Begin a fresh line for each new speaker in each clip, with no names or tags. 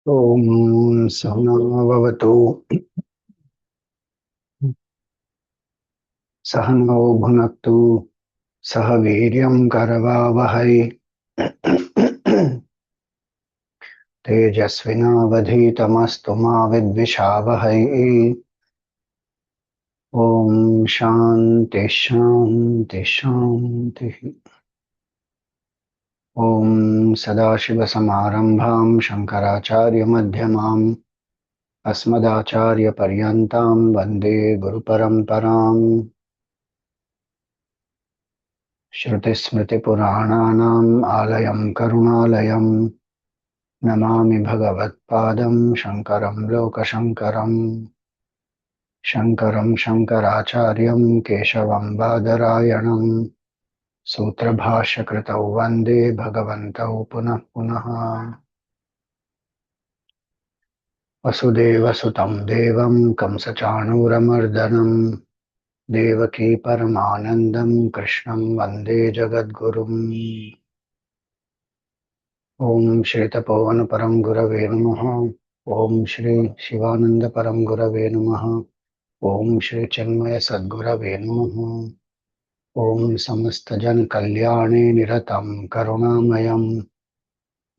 ॐ सहना भवतु सहनौ भुनक्तु सह वीर्यं करवावहै तेजस्विनावधीतमस्तु मा विद्विषावहै। ॐ शान्ति शान्ति शान्तिः। ॐ सदाशिवसमारम्भां शङ्कराचार्यमध्यमाम् अस्मदाचार्यपर्यन्तां वन्दे गुरुपरम्पराम्। श्रुतिस्मृतिपुराणानाम् आलयं करुणालयं नमामि भगवत्पादं शङ्करं लोकशङ्करम्। शङ्करं शङ्कराचार्यं केशवं बादरायणं सूत्रभाष्यकृतौ वन्दे भगवन्तौ पुनः पुनः। वसुदेवसुतं देवं कंसचाणूरमर्दनं देवकी परमानन्दं कृष्णं वन्दे जगद्गुरुम्। ॐ श्री तपोवनपरं गुरवे नमः। ॐ श्री शिवानन्दपरं गुरवे नमः। ॐ श्री चिन्मय सद्गुरवे नमः। ॐ समस्तजनकल्याणे निरतं करुणामयं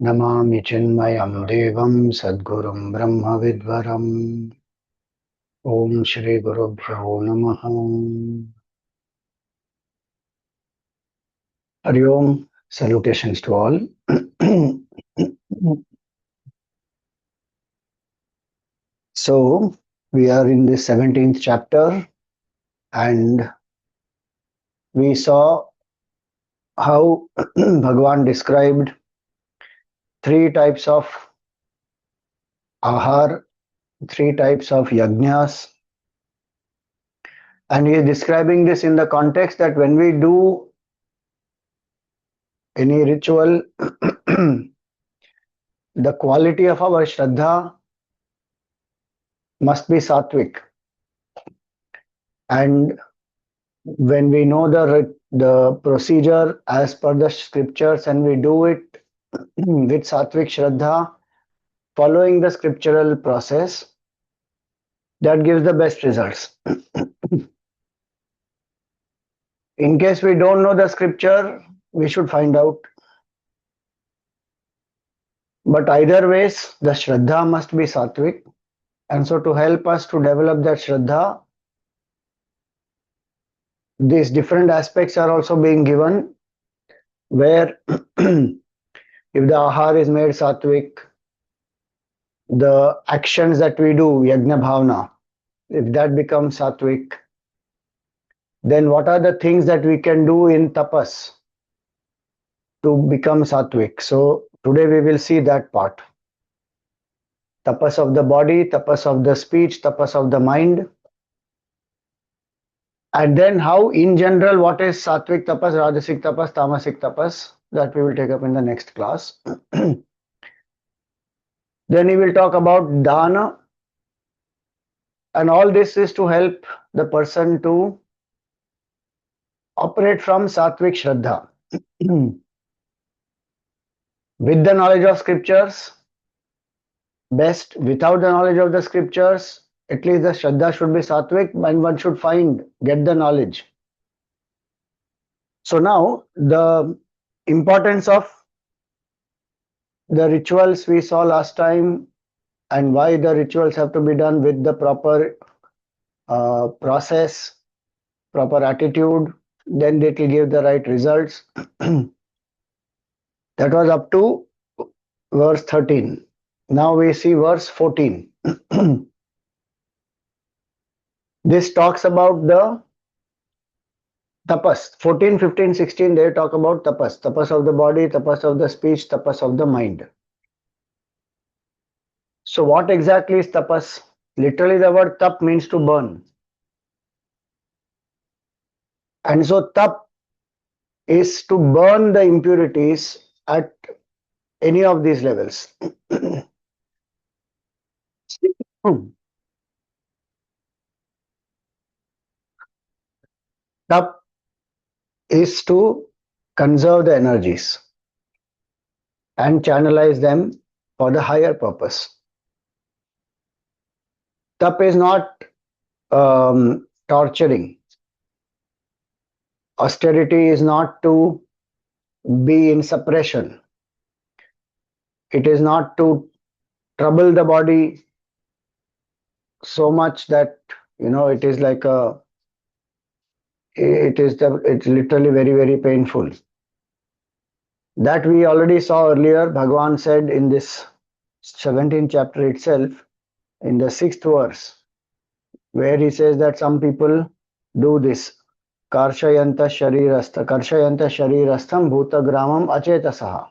नमामि चिन्मयं देवं सद्गुरुं ब्रह्मविद्वरम्। ॐ श्री गुरुभ्यो नमः। हरि ओम. Salutations to all. So, we are in the 17th chapter and we saw how Bhagavan described three types of ahar, three types of yajnas, and he is describing this in the context that when we do any ritual, the quality of our Shraddha must be sattvic. And when we know the procedure as per the scriptures and we do it with sattvic Shraddha, following the scriptural process, that gives the best results. In case we don't know the scripture, we should find out. But either ways, the Shraddha must be sattvic. And so to help us to develop that Shraddha, these different aspects are also being given, where if the ahar is made sattvic, the actions that we do, yajna bhavana, if that becomes sattvic, then what are the things that we can do in tapas to become sattvic? So today we will see that part. Tapas of the body, tapas of the speech, tapas of the mind. And then how in general, what is sattvic tapas, rajasic tapas, tamasic tapas, that we will take up in the next class. Then he will talk about dana, and all this is to help the person to operate from sattvic shraddha. With the knowledge of scriptures, best. Without the knowledge of the scriptures, at least the shraddha should be sattvic, and one should get the knowledge. So now the importance of the rituals we saw last time, and why the rituals have to be done with the proper process, proper attitude, then it will give the right results. That was up to verse 13. Now we see verse 14. This talks about the tapas. 14, 15, 16, they talk about tapas. Tapas of the body, tapas of the speech, tapas of the mind. So what exactly is tapas? Literally the word tap means to burn. And so tap is to burn the impurities at any of these levels. Tap is to conserve the energies and channelize them for the higher purpose. Tap is not torturing. Austerity is not to be in suppression. It is not to trouble the body so much that it is like it's literally very, very painful. That we already saw earlier. Bhagavan said in this 17th chapter itself, in the 6th verse, where he says that some people do this. Karshayanta sharirastham bhutagramam achetasaha.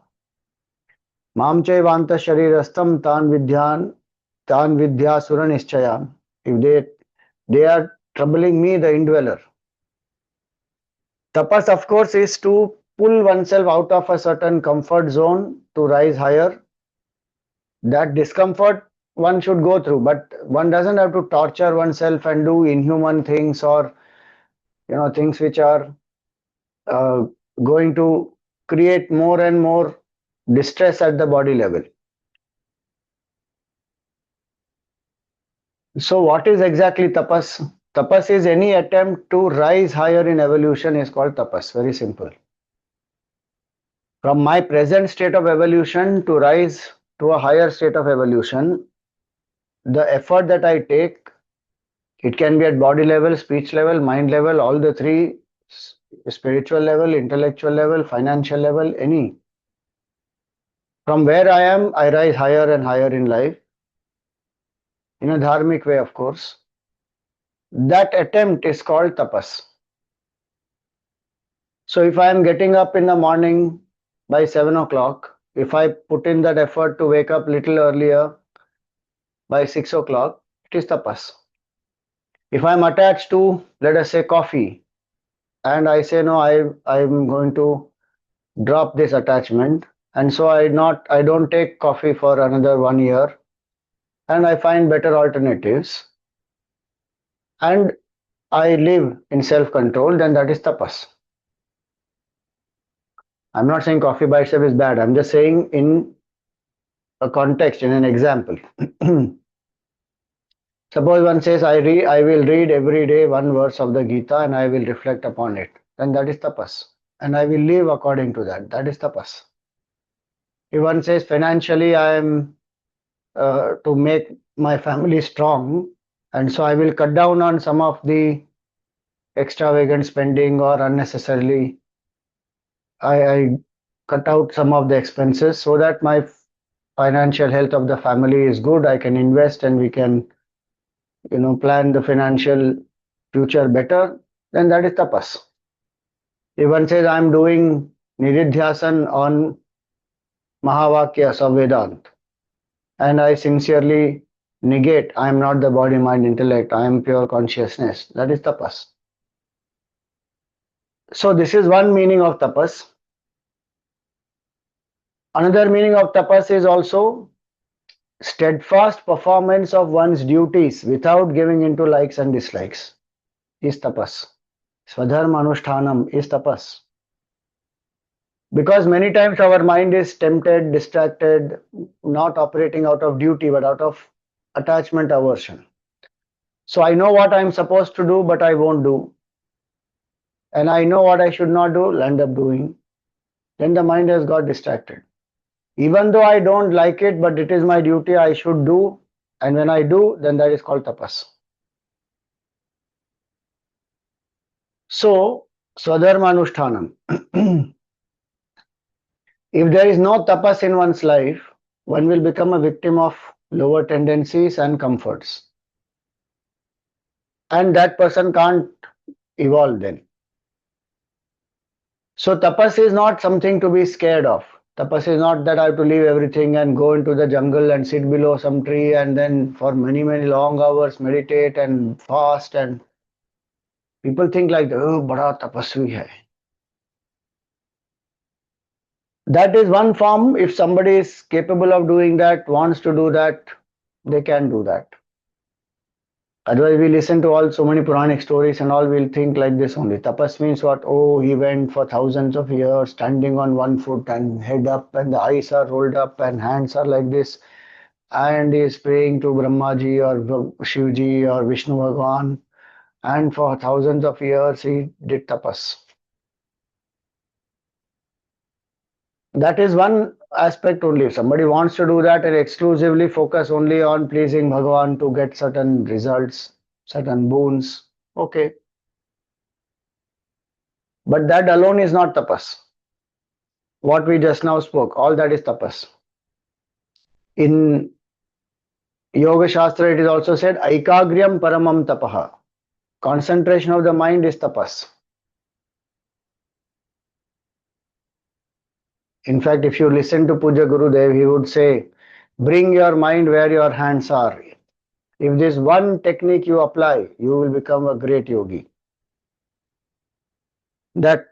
Mam chaivanta sharirastham tan vidyasura nischayam. If they are troubling me, the indweller. Tapas, of course, is to pull oneself out of a certain comfort zone to rise higher. That discomfort one should go through, but one doesn't have to torture oneself and do inhuman things, or things which are uh, going to create more and more distress at the body level. So what is exactly tapas? Tapas is any attempt to rise higher in evolution is called tapas. Very simple. From my present state of evolution to rise to a higher state of evolution, the effort that I take, it can be at body level, speech level, mind level, all the three, spiritual level, intellectual level, financial level, any. From where I am, I rise higher and higher in life, in a dharmic way, of course. That attempt is called tapas. So if I am getting up in the morning by 7 o'clock, if I put in that effort to wake up little earlier by 6 o'clock, it is tapas. If I'm attached to, let us say, coffee, and I say no, I'm going to drop this attachment, and so I don't take coffee for another 1 year, and I find better alternatives, and I live in self-control, then that is tapas. I'm not saying coffee by itself is bad. I'm just saying in a context, in an example. Suppose one says, I will read every day one verse of the Gita and I will reflect upon it. Then that is tapas. And I will live according to that. That is tapas. If one says, financially, I am to make my family strong, and so I will cut down on some of the extravagant spending, or unnecessarily, I cut out some of the expenses so that my financial health of the family is good. I can invest and we can plan the financial future better, then that is tapas. If one says I'm doing Niridhyasan on Mahavakyas of Vedant, and I sincerely negate I am not the body, mind, intellect, I am pure consciousness, that is tapas. So this is one meaning of tapas. Another meaning of tapas is also steadfast performance of one's duties without giving into likes and dislikes is tapas. Swadharma Anushtanam is tapas. Because many times our mind is tempted, distracted, not operating out of duty but out of attachment aversion. So I know what I'm supposed to do, but I won't do. And I know what I should not do, I'll end up doing. Then the mind has got distracted. Even though I don't like it, but it is my duty, I should do. And when I do, then that is called tapas. So, Swadharma Anushtanam. If there is no tapas in one's life, one will become a victim of lower tendencies and comforts. And that person can't evolve then. So tapas is not something to be scared of. Tapas is not that I have to leave everything and go into the jungle and sit below some tree and then for many, many long hours meditate and fast. And people think like, oh, bada tapasvi hai. That is one form. If somebody is capable of doing that, wants to do that, they can do that. Otherwise, we listen to all so many Puranic stories and all, we'll think like this only. Tapas means what? Oh, he went for thousands of years standing on one foot and head up and the eyes are rolled up and hands are like this. and he is praying to Brahmaji or Shivji or Vishnu Bhagwan, and for thousands of years he did tapas. That is one aspect only. If somebody wants to do that and exclusively focus only on pleasing Bhagwan to get certain results, certain boons, okay. But that alone is not tapas. What we just now spoke, all that is tapas. In Yoga Shastra, it is also said, Aikagryam Paramam Tapaha. Concentration of the mind is tapas. In fact, if you listen to Puja Gurudev, he would say, bring your mind where your hands are. If this one technique you apply, you will become a great yogi. That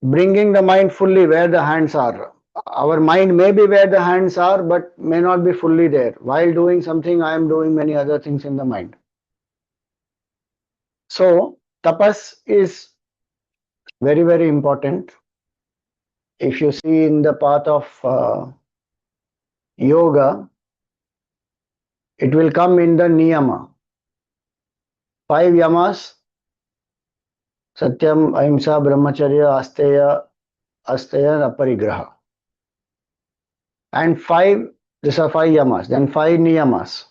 bringing the mind fully where the hands are. Our mind may be where the hands are, but may not be fully there. While doing something, I am doing many other things in the mind. So, tapas is very, very important. If you see in the path of yoga, it will come in the niyama. 5 yamas: Satyam, Ahimsa, Brahmacharya, Asteya, Aparigraha. And 5, these are 5 yamas, then 5 niyamas.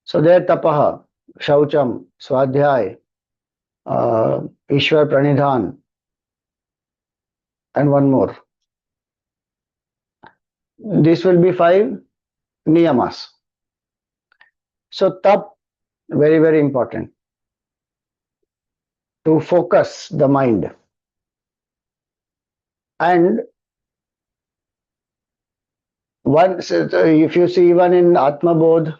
So there tapaha, Shaucham, Swadhyay, Ishwar Pranidhan, and one more. This will be 5 niyamas. So tap, very, very important. To focus the mind. And once, if you see even in Atma Bodh,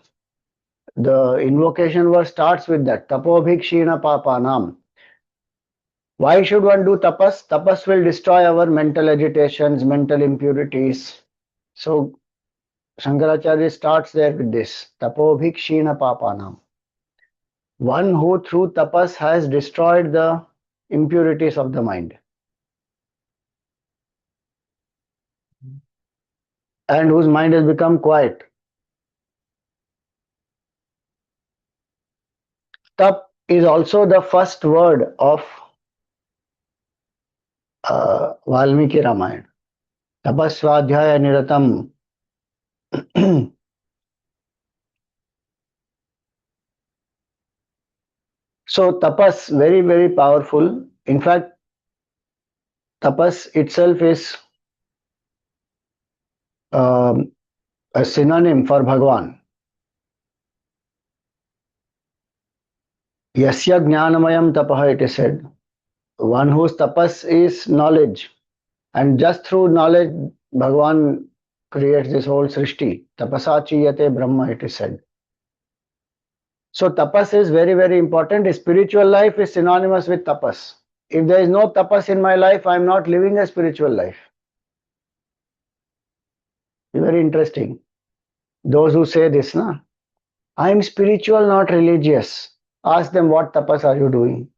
the invocation verse starts with that. Tapobhikshina papanam. Why should one do tapas? Tapas will destroy our mental agitations, mental impurities. So Shankaracharya starts there with this. Tapobhikshina papanam. One who through tapas has destroyed the impurities of the mind. And whose mind has become quiet. Tap is also the first word of Valmiki Ramayana. Tapasvadhyaya niratam. So tapas, very, very powerful. In fact, tapas itself is a synonym for Bhagwan. Yasya jnanamayam tapaha, it is said. One whose tapas is knowledge. And just through knowledge, Bhagwan creates this whole srishti. Tapasa chiyate brahma, it is said. So tapas is very, very important. Spiritual life is synonymous with tapas. If there is no tapas in my life, I am not living a spiritual life. Very interesting. Those who say this, na, I am spiritual, not religious. Ask them, what tapas are you doing?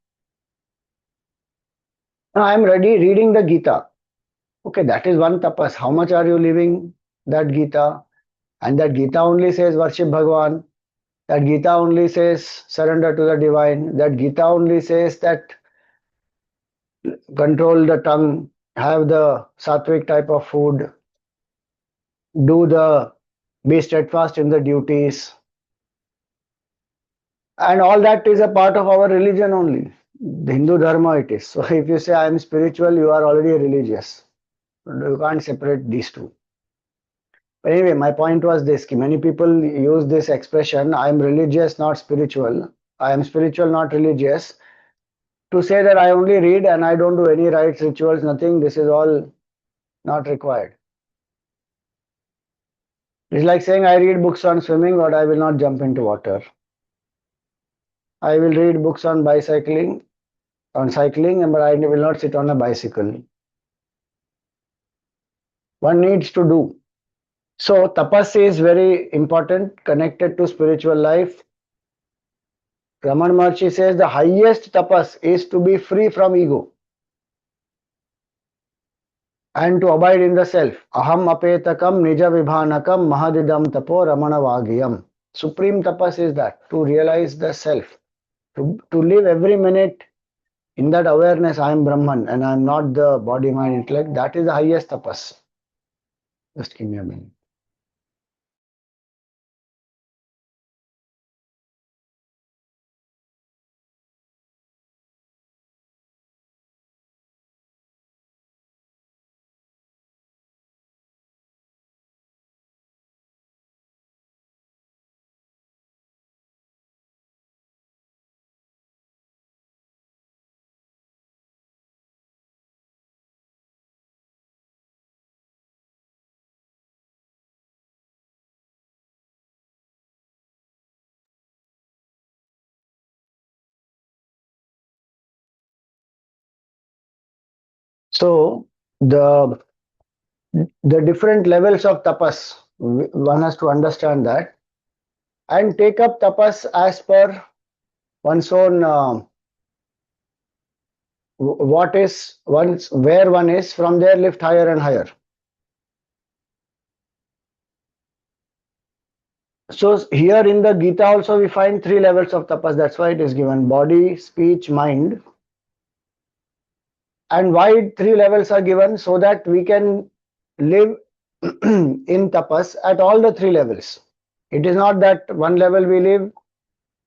No, I am ready reading the Gita. Okay, that is one tapas. How much are you living that Gita? And that Gita only says worship Bhagwan. That Gita only says surrender to the divine. That Gita only says that control the tongue, have the sattvic type of food, be steadfast in the duties. And all that is a part of our religion only. The Hindu Dharma it is. So if you say I am spiritual, you are already religious. You can't separate these two. But anyway, my point was this: many people use this expression, I am religious, not spiritual. I am spiritual, not religious, to say that I only read and I don't do any rites, rituals, nothing. This is all not required. It's like saying I read books on swimming, but I will not jump into water. I will read books on cycling, but I will not sit on a bicycle. One needs to do. So tapas is very important, connected to spiritual life. Raman Maharshi says the highest tapas is to be free from ego. and to abide in the self. Aham apetakam nija vibhanakam mahadidam tapo ramanavagiyam. Supreme tapas is that, to realize the self, to live every minute in that awareness, I am Brahman and I am not the body, mind, intellect. That is the highest tapas. Just give me a minute. So the different levels of tapas, one has to understand that and take up tapas as per one's own what is one's where one is, from there lift higher and higher. So here in the Gita also we find three levels of tapas. That's why it is given: body, speech, mind. And why three levels are given? So that we can live in tapas at all the three levels. It is not that one level we live,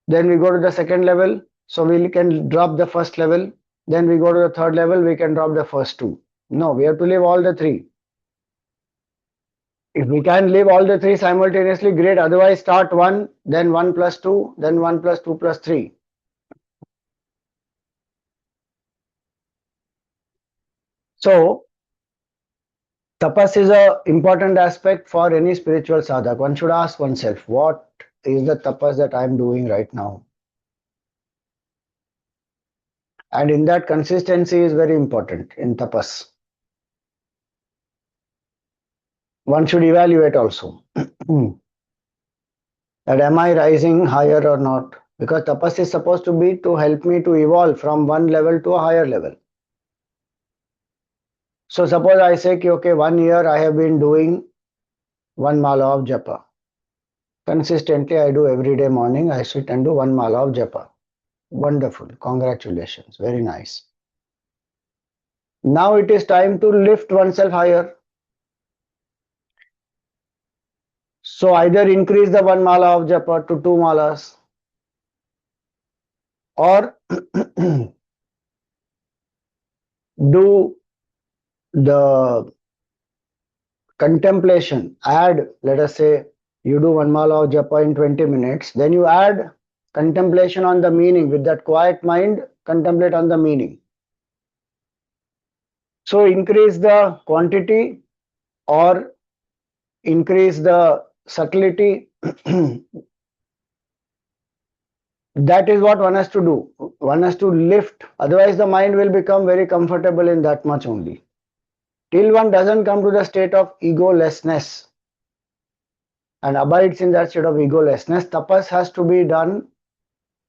then we go to the second level, so we can drop the first level, then we go to the third level, we can drop the first two. No, we have to live all the three. If we can live all the three simultaneously, great. Otherwise, start one, then 1 plus 2, then 1 plus 2 plus 3. So, tapas is a important aspect for any spiritual sadhak. One should ask oneself, what is the tapas that I am doing right now? And in that, consistency is very important in tapas. One should evaluate also. That am I rising higher or not? Because tapas is supposed to be to help me to evolve from one level to a higher level. So suppose I say, okay, 1 year I have been doing one mala of japa. Consistently I do every day morning, I sit and do one mala of japa. Wonderful, congratulations, very nice. Now it is time to lift oneself higher. So either increase the one mala of japa to two malas, or do the contemplation, add, let us say you do one mala of japa in 20 minutes, then you add contemplation on the meaning. With that quiet mind, contemplate on the meaning. So increase the quantity or increase the subtlety. That is what one has to do. One has to lift, otherwise the mind will become very comfortable in that much only. Till one doesn't come to the state of egolessness and abides in that state of egolessness, tapas has to be done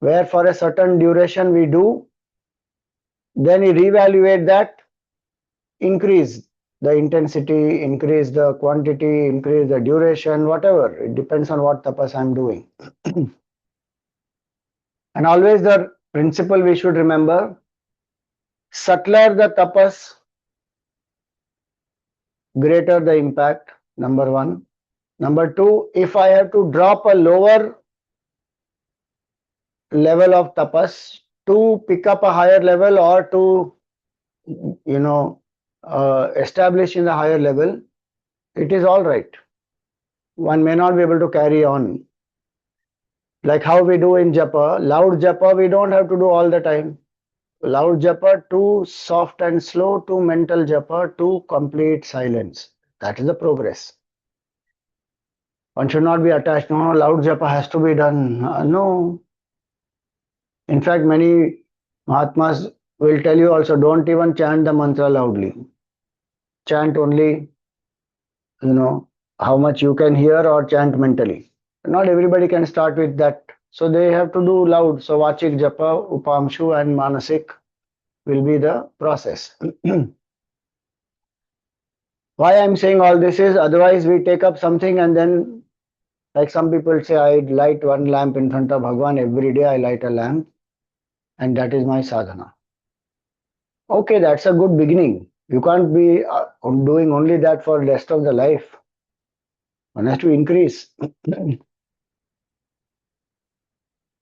where for a certain duration we do, then we reevaluate that, increase the intensity, increase the quantity, increase the duration, whatever. It depends on what tapas I'm doing. And always the principle we should remember, subtler the tapas, greater the impact, number one. Number two, if I have to drop a lower level of tapas to pick up a higher level or to, establish in the higher level, it is all right. One may not be able to carry on. Like how we do in japa, loud japa we don't have to do all the time. Loud japa to soft and slow to mental japa to complete silence. That is the progress. One should not be attached. No, loud japa has to be done. No. In fact, many Mahatmas will tell you also, don't even chant the mantra loudly. Chant only, how much you can hear, or chant mentally. Not everybody can start with that. So they have to do loud. So Vachik Japa, Upamshu and Manasik will be the process. Why I'm saying all this is otherwise we take up something and then, like some people say, I light one lamp in front of Bhagwan every day. I light a lamp, and that is my sadhana. Okay, that's a good beginning. You can't be doing only that for the rest of the life. One has to increase.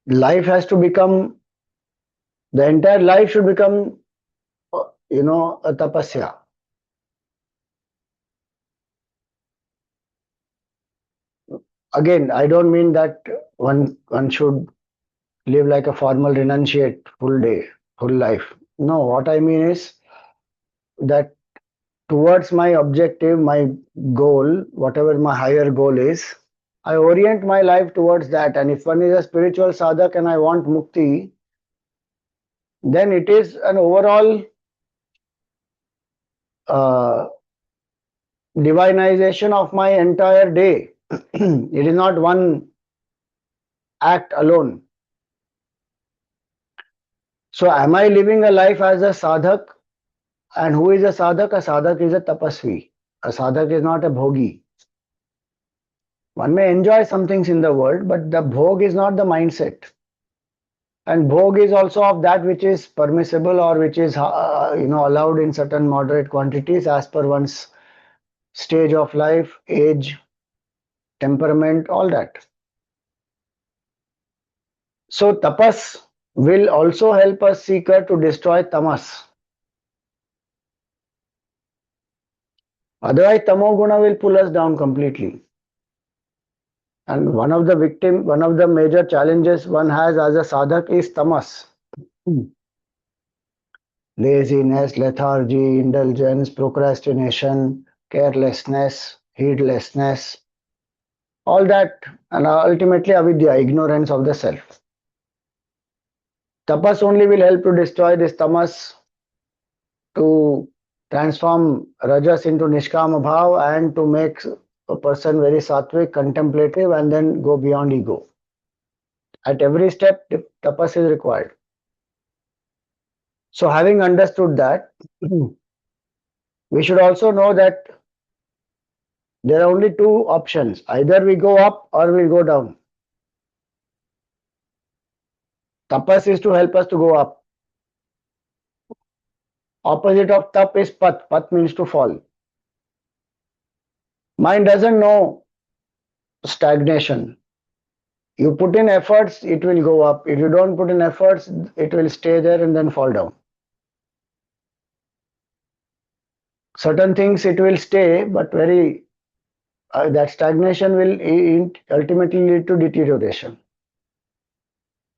Life has to become, the entire life should become, a tapasya. Again, I don't mean that one should live like a formal renunciate full day, full life. No, what I mean is that towards my objective, my goal, whatever my higher goal is, I orient my life towards that. And if one is a spiritual sadhak and I want mukti, then it is an overall uh, divinization of my entire day. It is not one act alone. So, am I living a life as a sadhak? And who is a sadhak? A sadhak is a tapasvi. A sadhak is not a bhogi. One may enjoy some things in the world, but the bhog is not the mindset. And bhog is also of that which is permissible or which is allowed in certain moderate quantities as per one's stage of life, age, temperament, all that. So tapas will also help us seeker to destroy tamas. Otherwise, tamoguna will pull us down completely. And one of the major challenges one has as a sadhak is tamas. Laziness, lethargy, indulgence, procrastination, carelessness, heedlessness, all that, and ultimately avidya, ignorance of the self. Tapas only will help to destroy this tamas, to transform rajas into nishkama bhav and to make a person very sattvic, contemplative, and then go beyond ego. At every step, tapas is required. So, having understood that, we should also know that there are only two options. Either we go up or we go down. Tapas is to help us to go up. Opposite of tap is pat. Pat means to fall. Mind doesn't know stagnation. You put in efforts, it will go up. If you don't put in efforts, it will stay there and then fall down. Certain things it will stay, but very that stagnation will ultimately lead to deterioration.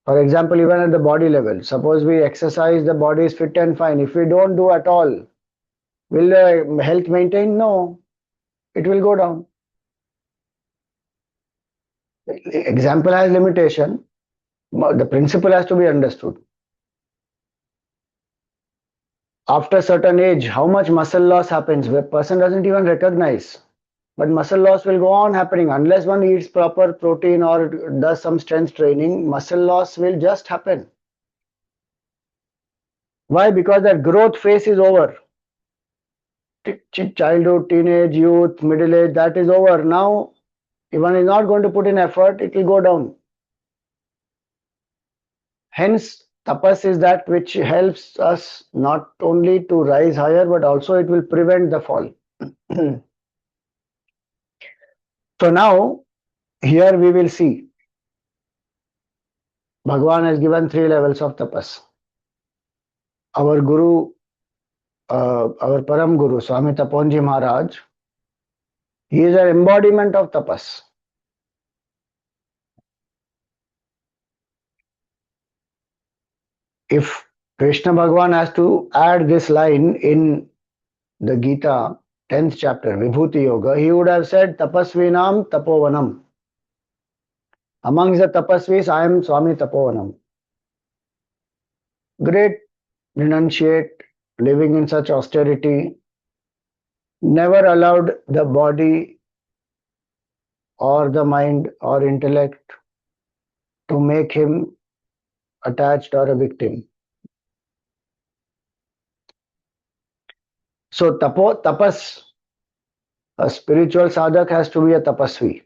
For example, even at the body level, suppose we exercise, the body is fit and fine. If we don't do at all, will the health maintain? No, it will go down. Example has limitation. The principle has to be understood. After a certain age, how much muscle loss happens? The person doesn't even recognize. But muscle loss will go on happening unless one eats proper protein or does some strength training. Muscle loss will just happen. Why? Because that growth phase is over. Childhood, teenage, youth, middle age, that is over. Now, if one is not going to put in effort, it will go down. Hence, tapas is that which helps us not only to rise higher, but also it will prevent the fall. So now, here we will see Bhagwan has given three levels of tapas. Our Guru, our Param Guru, Swami Taponji Maharaj, he is an embodiment of tapas. If Krishna Bhagwan has to add this line in the Gita, 10th chapter, Vibhuti Yoga, he would have said, Tapasvinam Tapovanam. Amongst the tapasvis, I am Swami Tapovanam. Great renunciate, living in such austerity, never allowed the body or the mind or intellect to make him attached or a victim. So tapas A spiritual sadhak has to be a tapasvi.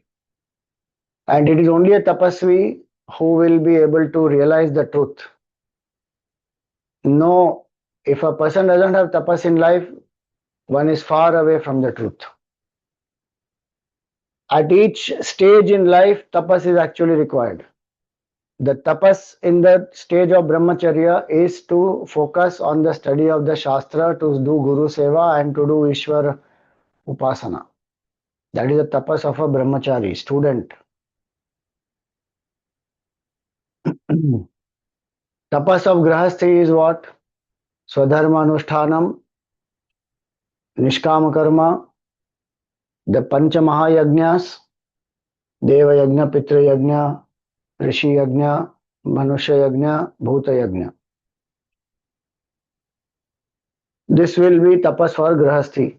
And it is only a tapasvi who will be able to realize the truth. No, if a person doesn't have tapas in life, one is far away from the truth. At each stage in life, tapas is actually required. The tapas in the stage of brahmacharya is to focus on the study of the shastra, to do guru seva and to do Ishwar upasana. That is the tapas of a brahmachari, student. Tapas of grahasthi is what? Swadharma anushtanam, nishkama karma, the pancha mahayagnyas, deva yagna, pitra yagna, rishi yagna, manusha yagna, bhuta yagna. This will be tapas for grahasthi.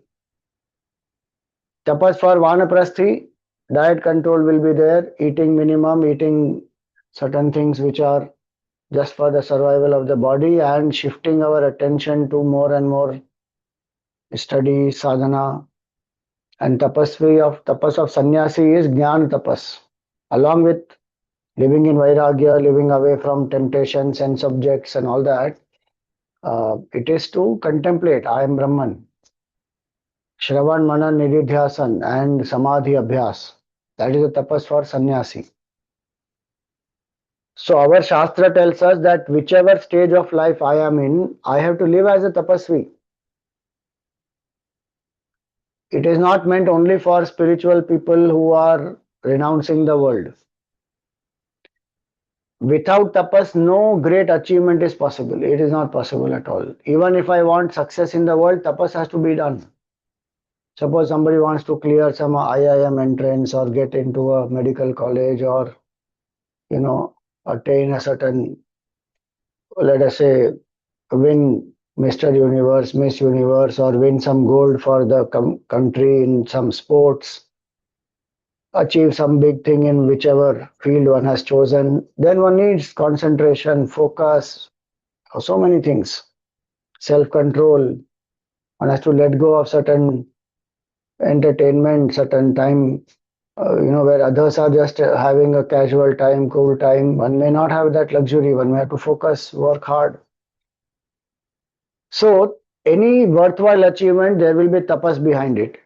Tapas for vanaprasthi, diet control will be there, eating minimum, eating certain things which are just for the survival of the body, and shifting our attention to more and more study, sadhana. And tapas of sannyasi is jnana tapas. Along with living in vairagya, living away from temptations and subjects and all that, it is to contemplate, I am Brahman. Shravan, Manan, Nididhyasan and Samadhi Abhyas. That is the tapas for sannyasi. So our Shastra tells us that whichever stage of life I am in, I have to live as a tapasvi. It is not meant only for spiritual people who are renouncing the world. Without tapas, no great achievement is possible. It is not possible at all. Even if I want success in the world, tapas has to be done. Suppose somebody wants to clear some IIM entrance or get into a medical college or, attain a certain, let us say, win Mr. Universe, Miss Universe, or win some gold for the country in some sports, achieve some big thing in whichever field one has chosen, then one needs concentration, focus, so many things, self control. One has to let go of certain entertainment, certain time, where others are just having a casual time, cool time. One may not have that luxury. One may have to focus, work hard. So, any worthwhile achievement, there will be tapas behind it.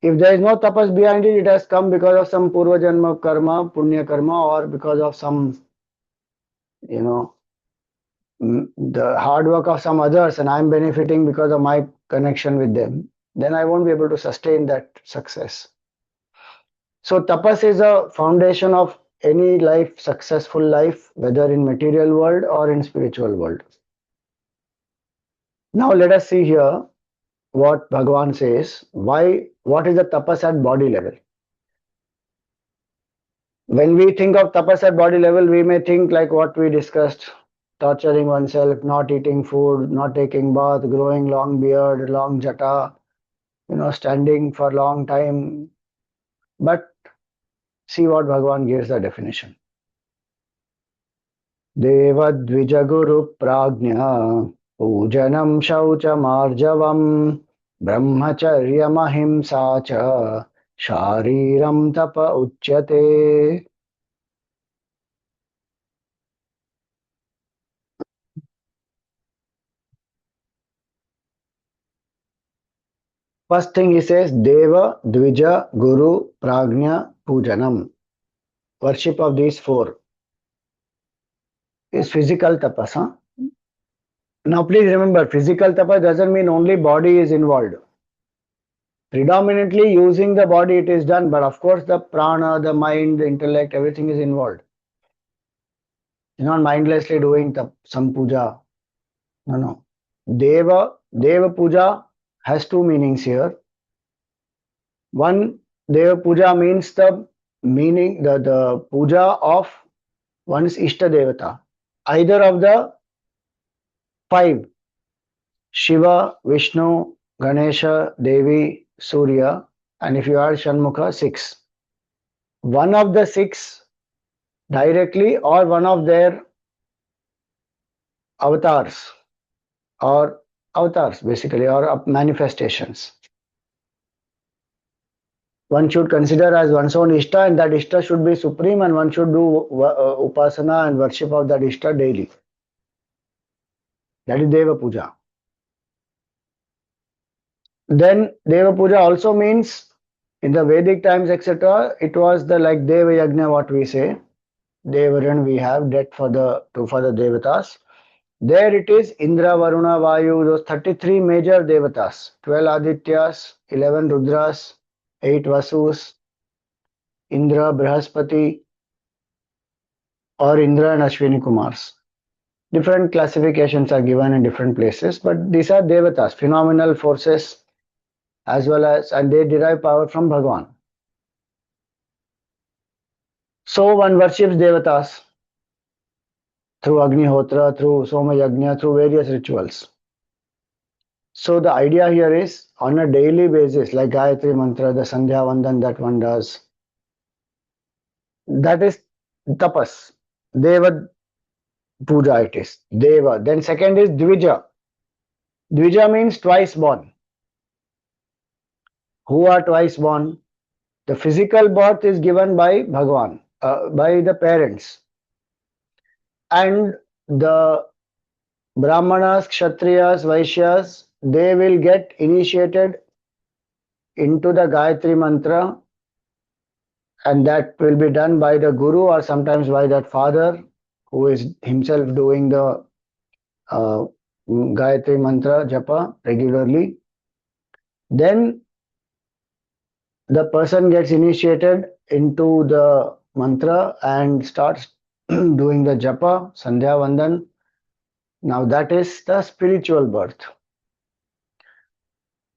If there is no tapas behind it, it has come because of some purva janma karma, punya karma, or because of some, the hard work of some others, and I'm benefiting because of my connection with them. Then I won't be able to sustain that success. So tapas is a foundation of any life, successful life, whether in material world or in spiritual world. Now let us see here what Bhagavan says. What is the tapas at body level? When we think of tapas at body level, we may think like what we discussed, torturing oneself, not eating food, not taking bath, growing long beard, long jata, standing for long time. But see what Bhagavan gives the definition. Devadvijaguru prajna pujanam shauchamarjavam brahmacharyamahimsa cha shariram tapa uchyate. First thing he says, Deva, Dvija, Guru, Prajna, Pujanam. Worship of these four is physical tapas. Huh? Now please remember, physical tapas doesn't mean only body is involved. Predominantly using the body it is done, but of course the prana, the mind, the intellect, everything is involved. You're not mindlessly doing some puja. No. Deva puja has two meanings here. One, Deva puja means the meaning, the puja of one's Ishta Devata. Either of the five, Shiva, Vishnu, Ganesha, Devi, Surya, and if you add Shanmukha, six. One of the six directly or one of their avatars basically, or manifestations. one should consider as one's own Ishta, and that Ishta should be supreme, and one should do upasana and worship of that Ishta daily. That is Deva Puja. Then Deva Puja also means in the Vedic times, etc., it was the like Deva Yajna, what we say. Devaran we have that for the Devatas. There it is Indra, Varuna, Vayu, those 33 major Devatas, 12 Adityas, 11 Rudras, 8 Vasus, Indra, Brihaspati, or Indra and Ashwini Kumars. Different classifications are given in different places, but these are Devatas, phenomenal forces, as well as, and they derive power from Bhagwan. So one worships Devatas through Agnihotra, through Soma Yajna, through various rituals. So the idea here is on a daily basis, like Gayatri Mantra, the Sandhya Vandan that one does, that is tapas. Deva puja it is. Deva. Then second is Dvija. Dvija means twice born. Who are twice born? The physical birth is given by Bhagwan, by the parents. And the Brahmanas, Kshatriyas, Vaishyas, they will get initiated into the Gayatri Mantra, and that will be done by the Guru or sometimes by that father who is himself doing the Gayatri Mantra Japa regularly. Then the person gets initiated into the mantra and starts doing the Japa, Sandhya Vandan. Now that is the spiritual birth,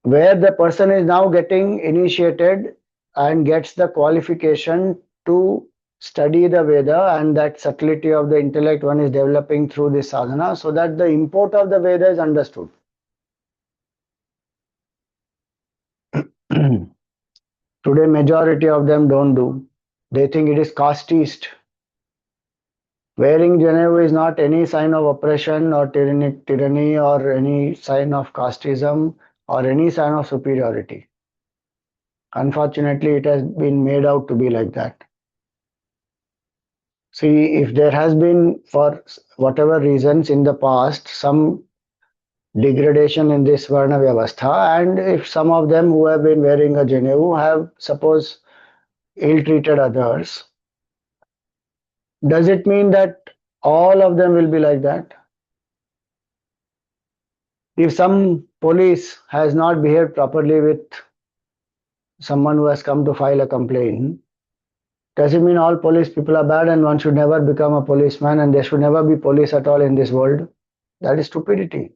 where the person is now getting initiated and gets the qualification to study the Veda, and that subtlety of the intellect one is developing through this sadhana, so that the import of the Veda is understood. Today majority of them don't do. They think it is casteist. Wearing Janevu is not any sign of oppression or tyranny or any sign of casteism or any sign of superiority. Unfortunately, it has been made out to be like that. See, if there has been, for whatever reasons in the past, some degradation in this Varna Vyavastha, and if some of them who have been wearing a Janevu have, suppose, ill-treated others, does it mean that all of them will be like that? If some police has not behaved properly with someone who has come to file a complaint, does it mean all police people are bad and one should never become a policeman and there should never be police at all in this world? That is stupidity.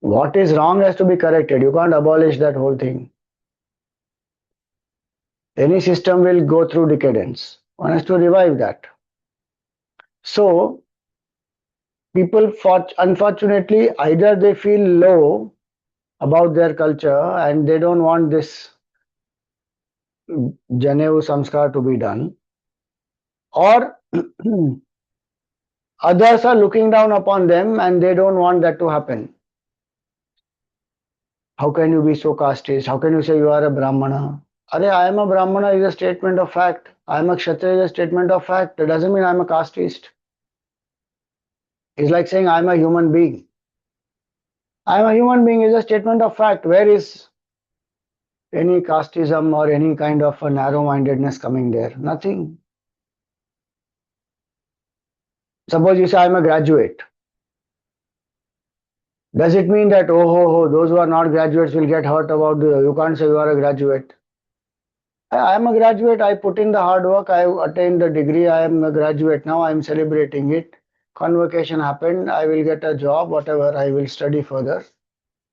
What is wrong has to be corrected. You can't abolish that whole thing. Any system will go through decadence. One has to revive that. So, people, unfortunately, either they feel low about their culture and they don't want this Janevu Samskar to be done, or others are looking down upon them and they don't want that to happen. How can you be so casteist? How can you say you are a Brahmana? I am a Brahmana is a statement of fact. I am a Kshatriya is a statement of fact. That doesn't mean I am a casteist. It's like saying I am a human being. I am a human being is a statement of fact. Where is any casteism or any kind of a narrow-mindedness coming there? Nothing. Suppose you say I am a graduate. Does it mean that, those who are not graduates will get hurt about you can't say you are a graduate? I am a graduate. I put in the hard work. I attained the degree. I am a graduate now. I am celebrating it. Convocation happened. I will get a job, whatever. I will study further.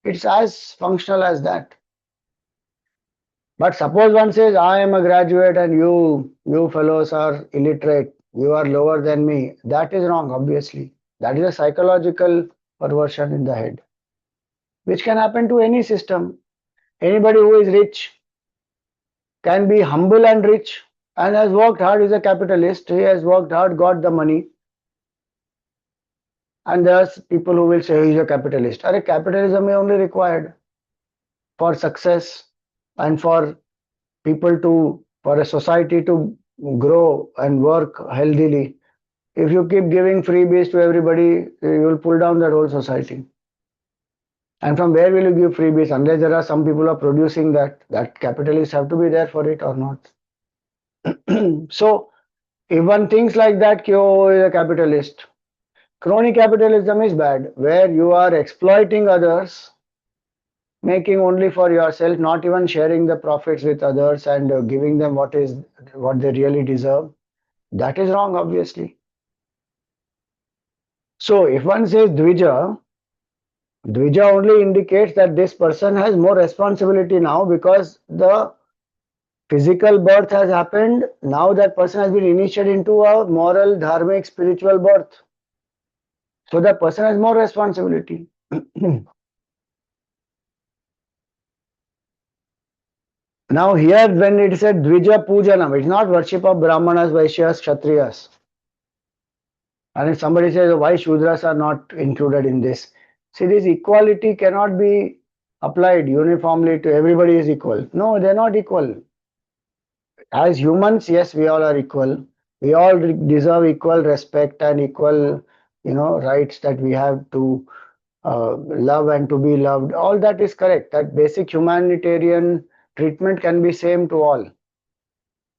It's as functional as that. But suppose one says, I am a graduate and you fellows are illiterate. You are lower than me. That is wrong, obviously. That is a psychological perversion in the head, which can happen to any system. Anybody who is rich can be humble and rich and has worked hard, is a capitalist. He has worked hard, got the money. And there's people who will say he's a capitalist. Capitalism is only required for success. and for people to, for a society to grow and work healthily. If you keep giving freebies to everybody, you will pull down that whole society. And from where will you give freebies unless there are some people who are producing that? That capitalists have to be there for it or not. So if one thinks like that, Kyo is a capitalist. Crony capitalism is bad, where you are exploiting others, making only for yourself, not even sharing the profits with others and giving them what they really deserve. That is wrong, obviously. So if one says Dvija, Dvija only indicates that this person has more responsibility now because the physical birth has happened. Now that person has been initiated into a moral, dharmic, spiritual birth. So the person has more responsibility. Now here when it said Dvija Pujanam, it's not worship of Brahmanas, Vaishyas, Kshatriyas. And if somebody says why Shudras are not included in this, see, this equality cannot be applied uniformly to everybody is equal. No, they're not equal. As humans, yes, we all are equal. We all deserve equal respect and equal, rights that we have to love and to be loved. All that is correct. That basic humanitarian treatment can be same to all.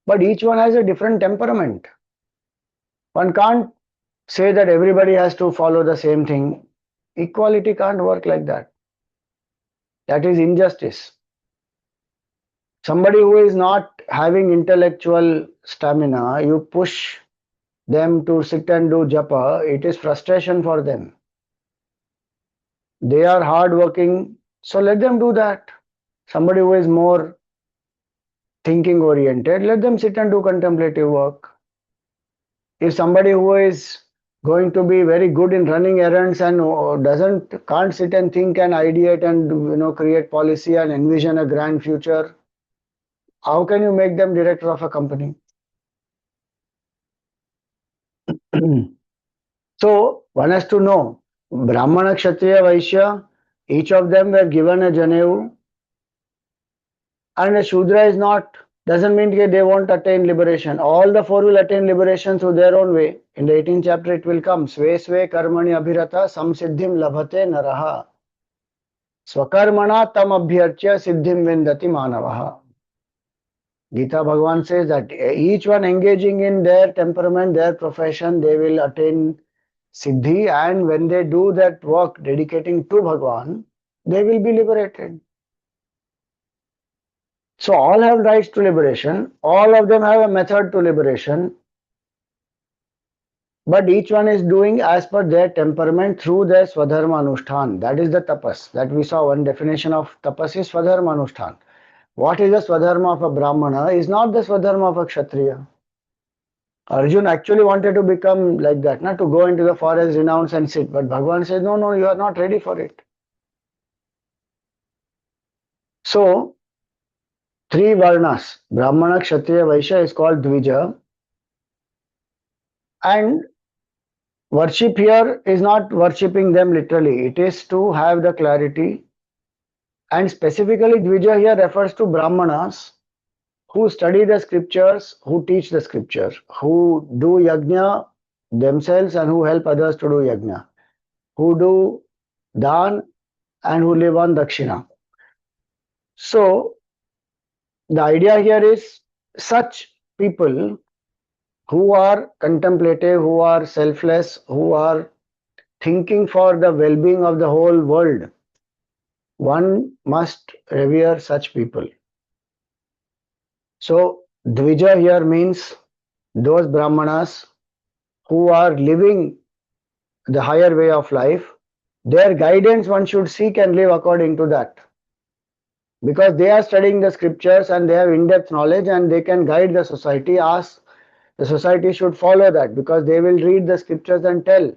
But each one has a different temperament. One can't say that everybody has to follow the same thing. Equality can't work like that. That is injustice. Somebody who is not having intellectual stamina, you push them to sit and do japa, it is frustration for them. They are hard working, so let them do that. Somebody who is more thinking oriented, let them sit and do contemplative work. If somebody who is going to be very good in running errands and can't sit and think and ideate and create policy and envision a grand future, how can you make them director of a company? So one has to know Brahmana, Kshatriya, Vaishya, each of them were given a Janevu, and a Shudra is not, doesn't mean that they won't attain liberation. All the four will attain liberation through their own way. In the 18th chapter it will come. Sve sve karmani abhirata samsiddhim labhate naraha. Swakarmana tam abhyarchya siddhim vindati manavaha. Gita Bhagavan says that each one engaging in their temperament, their profession, they will attain siddhi, and when they do that work dedicating to Bhagavan, they will be liberated. So all have rights to liberation, all of them have a method to liberation, but each one is doing as per their temperament through their Swadharma Anushthan. That is the tapas. That we saw one definition of tapas is Swadharma Anushthan. What is the Swadharma of a Brahmana is not the Swadharma of a Kshatriya. Arjun actually wanted to become like that, not to go into the forest, renounce and sit. But Bhagavan says, no, no, you are not ready for it. So, three Varnas, Brahmana, Kshatriya, Vaishya is called Dvija. And worship here is not worshipping them literally. It is to have the clarity. And specifically, Dvija here refers to Brahmanas who study the scriptures, who teach the scriptures, who do yajna themselves and who help others to do yajna, who do dan and who live on dakshina. So the idea here is such people who are contemplative, who are selfless, who are thinking for the well-being of the whole world, one must revere such people. So Dvija here means those Brahmanas who are living the higher way of life. Their guidance one should seek and live according to that. Because they are studying the scriptures and they have in-depth knowledge and they can guide the society. The society should follow that because they will read the scriptures and tell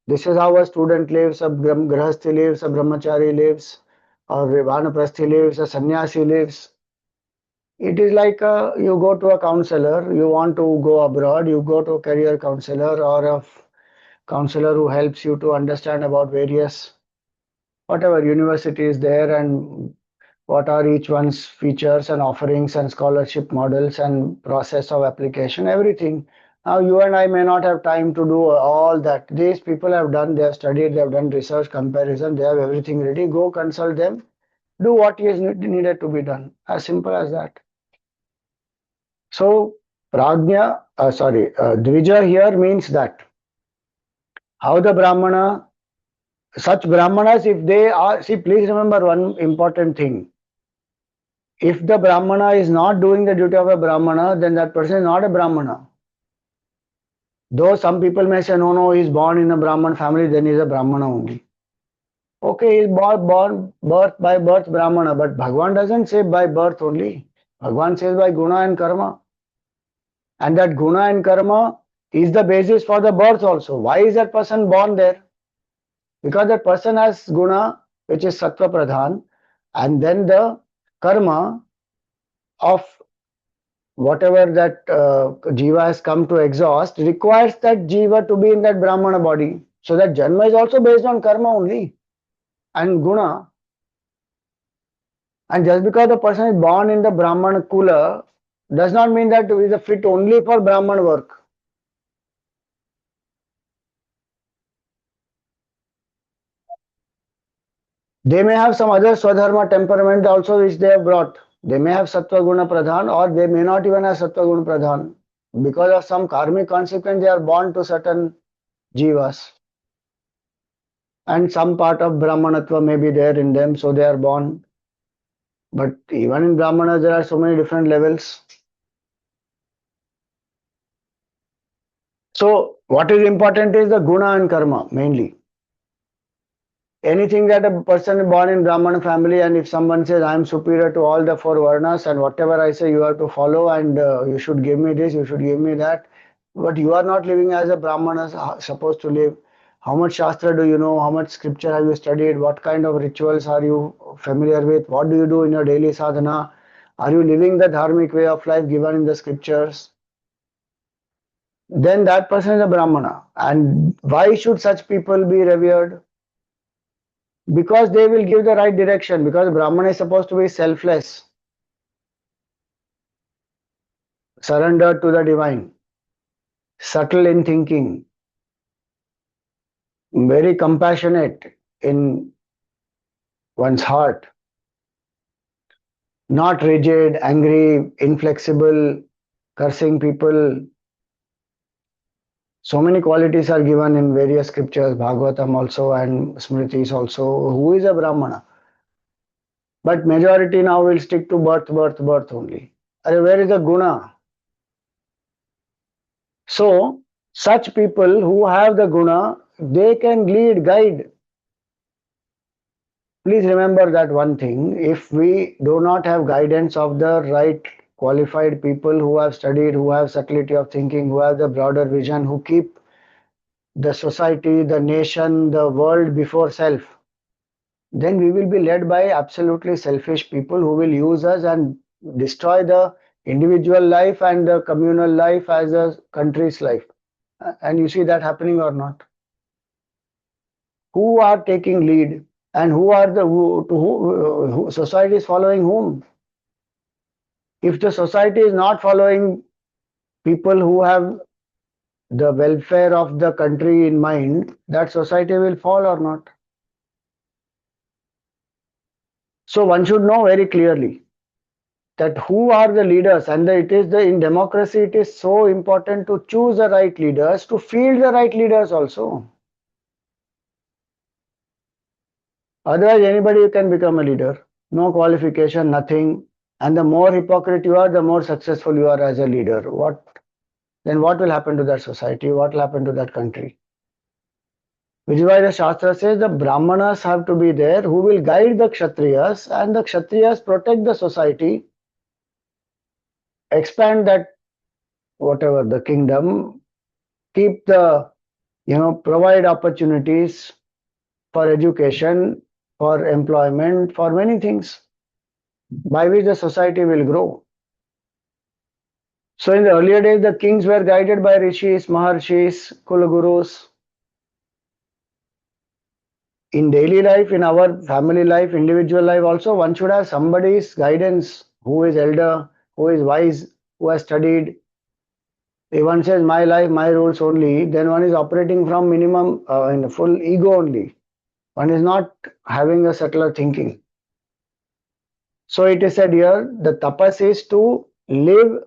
this is how a student lives, a grahasthi lives, a brahmachari lives, or vanaprasthi lives, a sannyasi lives. It is like you go to a counselor, you want to go abroad, you go to a career counselor or a counselor who helps you to understand about various, whatever universities there and what are each one's features and offerings and scholarship models and process of application, everything. Now you and I may not have time to do all that. These people have done, they have studied, they have done research, comparison, they have everything ready. Go consult them, do what is needed to be done. As simple as that. So Dvija here means that how the Brahmana, such Brahmanas, if they are, see, please remember one important thing. If the Brahmana is not doing the duty of a Brahmana, then that person is not a Brahmana. Though some people may say, no, he's born in a Brahman family, then he's a Brahmana only. Okay, he's born birth by birth Brahmana, but Bhagwan doesn't say by birth only. Bhagwan says by guna and karma. And that guna and karma is the basis for the birth also. Why is that person born there? Because that person has guna, which is sattva pradhan, and then the karma of whatever that jiva has come to exhaust requires that jiva to be in that brahmana body. So that janma is also based on karma only and guna. And just because the person is born in the brahmana kula does not mean that he is fit only for brahman work. They may have some other swadharma temperament also which they have brought. They may have sattva guna pradhan, or they may not even have sattva guna pradhan. Because of some karmic consequence, they are born to certain jivas. And some part of brahmanatva may be there in them, so they are born. But even in brahmanas, there are so many different levels. So what is important is the guna and karma mainly. Anything that a person is born in Brahmana family, and if someone says, I am superior to all the four varnas, and whatever I say you have to follow, and you should give me this, you should give me that, but you are not living as a Brahmana supposed to live. How much Shastra do you know? How much scripture have you studied? What kind of rituals are you familiar with? What do you do in your daily sadhana? Are you living the dharmic way of life given in the scriptures? Then that person is a Brahmana. And why should such people be revered? Because they will give the right direction, because Brahman is supposed to be selfless, surrendered to the divine, subtle in thinking, very compassionate in one's heart, not rigid, angry, inflexible, cursing people. So many qualities are given in various scriptures, Bhagavatam also and Smritis also. Who is a Brahmana? But majority now will stick to birth only. Where is the guna? So, such people who have the guna, they can lead, guide. Please remember that one thing. If we do not have guidance of the right qualified people who have studied, who have subtlety of thinking, who have the broader vision, who keep the society, the nation, the world before self, then we will be led by absolutely selfish people who will use us and destroy the individual life and the communal life as a country's life. And you see that happening or not? Who are taking lead, and who are the who society is following whom? If the society is not following people who have the welfare of the country in mind, that society will fall or not. So one should know very clearly that who are the leaders, and it is in democracy it is so important to choose the right leaders, to field the right leaders also. Otherwise anybody can become a leader, no qualification, nothing. And the more hypocrite you are, the more successful you are as a leader. Then what will happen to that society? What will happen to that country? Which is why the Shastra says the Brahmanas have to be there who will guide the Kshatriyas, and the Kshatriyas protect the society, expand that whatever the kingdom, keep the, provide opportunities for education, for employment, for many things by which the society will grow. So in the earlier days, the kings were guided by rishis, maharshis, kulagurus. in daily life, in our family life, individual life also, one should have somebody's guidance who is elder, who is wise, who has studied. If one says my life, my rules only, then one is operating from minimum in full ego only. One is not having a subtler thinking. So it is said here, the tapas is to live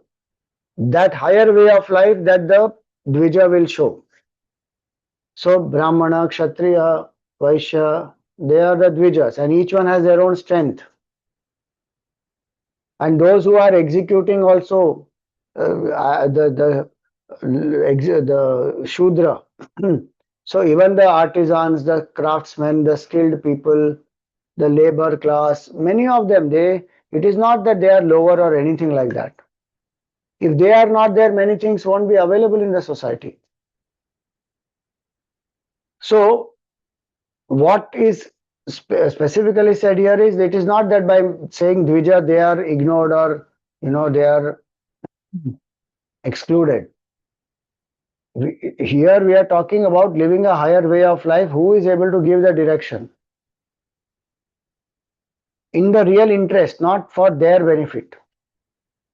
that higher way of life that the Dvija will show. So Brahmana, Kshatriya, Vaishya, they are the Dvijas, and each one has their own strength. And those who are executing also the Shudra. So even the artisans, the craftsmen, the skilled people, the labor class, many of them, it is not that they are lower or anything like that. If they are not there, many things won't be available in the society. So what is specifically said here is it is not that by saying Dvija they are ignored or they are excluded. Here we are talking about living a higher way of life. Who is able to give the direction in the real interest, not for their benefit.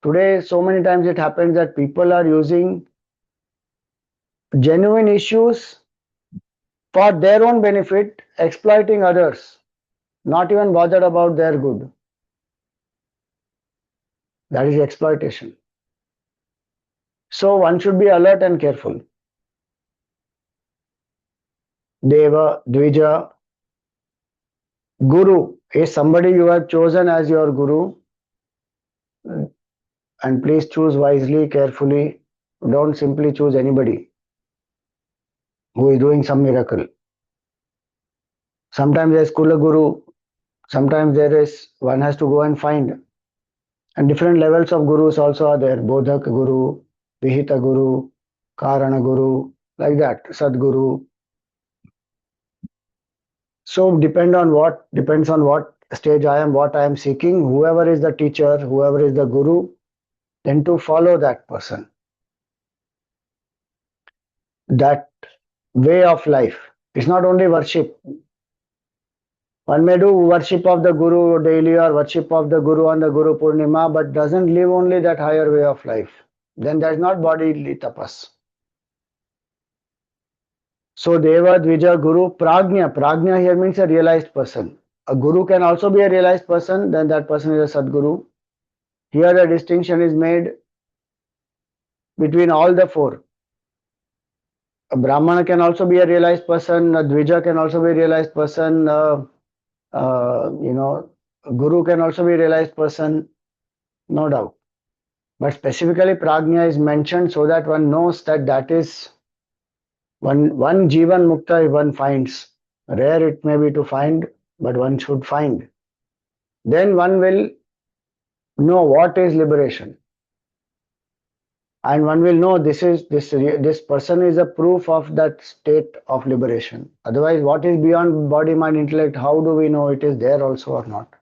Today, so many times it happens that people are using genuine issues for their own benefit, exploiting others, not even bothered about their good. That is exploitation. So one should be alert and careful. Deva, Dvija, Guru is somebody you have chosen as your Guru, and please choose wisely, carefully. Don't simply choose anybody who is doing some miracle. Sometimes there is Kula Guru, sometimes there is one has to go and find. And different levels of gurus also are there. Bodhak Guru, Vihita Guru, Karana Guru, like that, Sadguru. So depends on what stage I am, what I am seeking. Whoever is the teacher, whoever is the guru, then to follow that person. That way of life. It's not only worship. One may do worship of the Guru daily or worship of the Guru on the Guru Purnima, but doesn't live only that higher way of life. Then that's not bodily tapas. So Deva, Dvija, Guru, Prajna. Prajna here means a realized person. A Guru can also be a realized person, then that person is a Sadguru. Here the distinction is made between all the four. A Brahmana can also be a realized person, a Dvija can also be a realized person, Guru can also be a realized person, no doubt. But specifically Prajna is mentioned so that one knows that is one Jivan Mukta one finds. Rare it may be to find, but one should find. Then one will know what is liberation. And one will know this person is a proof of that state of liberation. Otherwise, what is beyond body, mind, intellect, how do we know it is there also or not?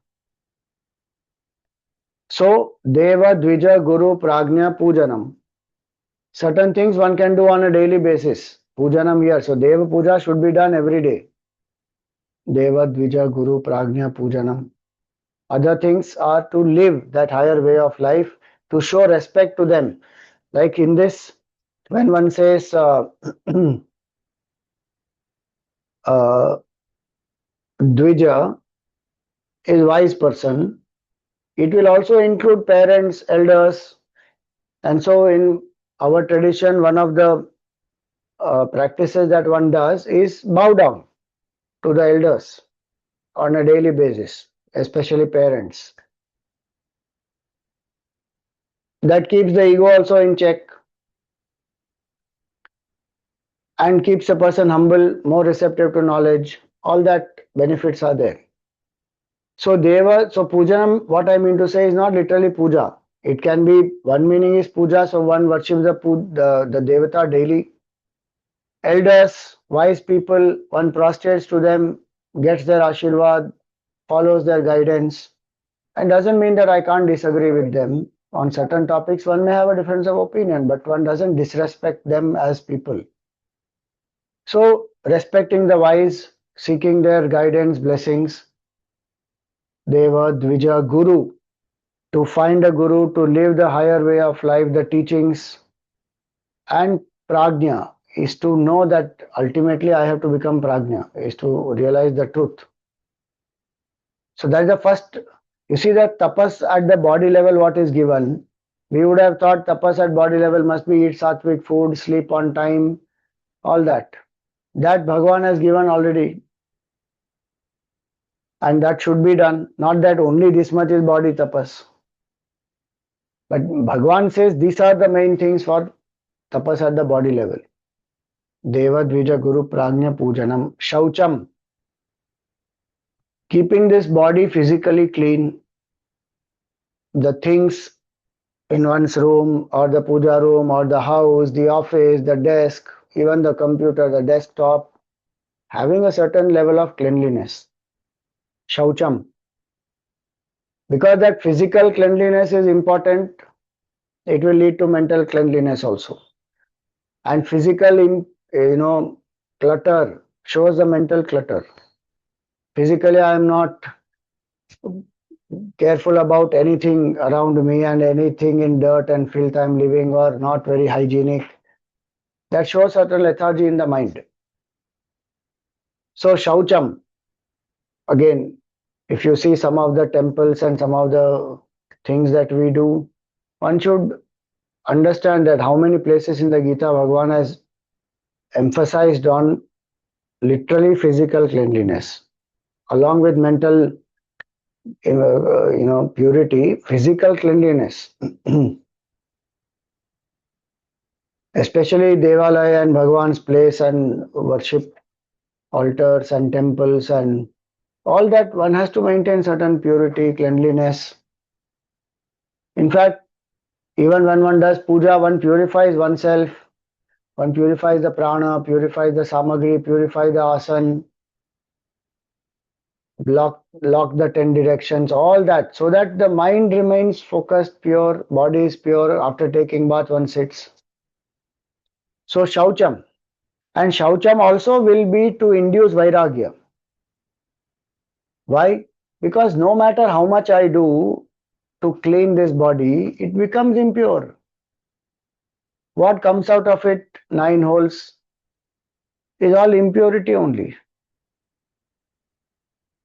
So, Deva, Dvija, Guru, Prajna, Pujanam. Certain things one can do on a daily basis. Pujanam here. So, Deva Puja should be done every day. Deva, Dvija, Guru, Prajna, Pujanam. Other things are to live that higher way of life, to show respect to them. Like in this, when one says Dvija is wise person, it will also include parents, elders, and so in our tradition, one of the practices that one does is bow down to the elders on a daily basis, especially parents. That keeps the ego also in check and keeps a person humble, more receptive to knowledge. All that benefits are there. So Pujanam, what I mean to say is not literally puja. It can be, one meaning is puja, so one worships the Devata daily. Elders, wise people, one prostrates to them, gets their ashirwad, follows their guidance, and doesn't mean that I can't disagree with them. On certain topics, one may have a difference of opinion, but one doesn't disrespect them as people. So, respecting the wise, seeking their guidance, blessings. Deva, Dvija, Guru, to find a guru, to live the higher way of life, the teachings. And Prajna is to know that ultimately I have to become Prajna, is to realize the truth. So that's the first. You see that tapas at the body level, what is given? We would have thought tapas at body level must be eat sattvic food, sleep on time, all that. That Bhagavan has given already. And that should be done. Not that only this much is body tapas. But Bhagavan says these are the main things for tapas at the body level. Deva Dvija Guru Prajna Pujanam Shaucham. Keeping this body physically clean, the things in one's room or the puja room or the house, the office, the desk, even the computer, the desktop, having a certain level of cleanliness. Shaucham. Because that physical cleanliness is important, it will lead to mental cleanliness also. And physical, clutter shows the mental clutter. Physically, I am not careful about anything around me and anything in dirt and filth I am living or not very hygienic. That shows certain lethargy in the mind. So, Shaucham, again, if you see some of the temples and some of the things that we do, one should understand that how many places in the Gita Bhagavan has emphasized on literally physical cleanliness along with mental purity, physical cleanliness. Especially Devalaya and Bhagavan's place and worship altars and temples and all that, one has to maintain certain purity, cleanliness. In fact, even when one does puja, one purifies oneself, one purifies the prana, purifies the samagri, purifies the asan, lock the 10 directions, all that, so that the mind remains focused, pure, body is pure. After taking bath, one sits. So, Shaucham. And Shaucham also will be to induce Vairagya. Why? Because no matter how much I do to clean this body, it becomes impure. What comes out of it, 9 holes, is all impurity only.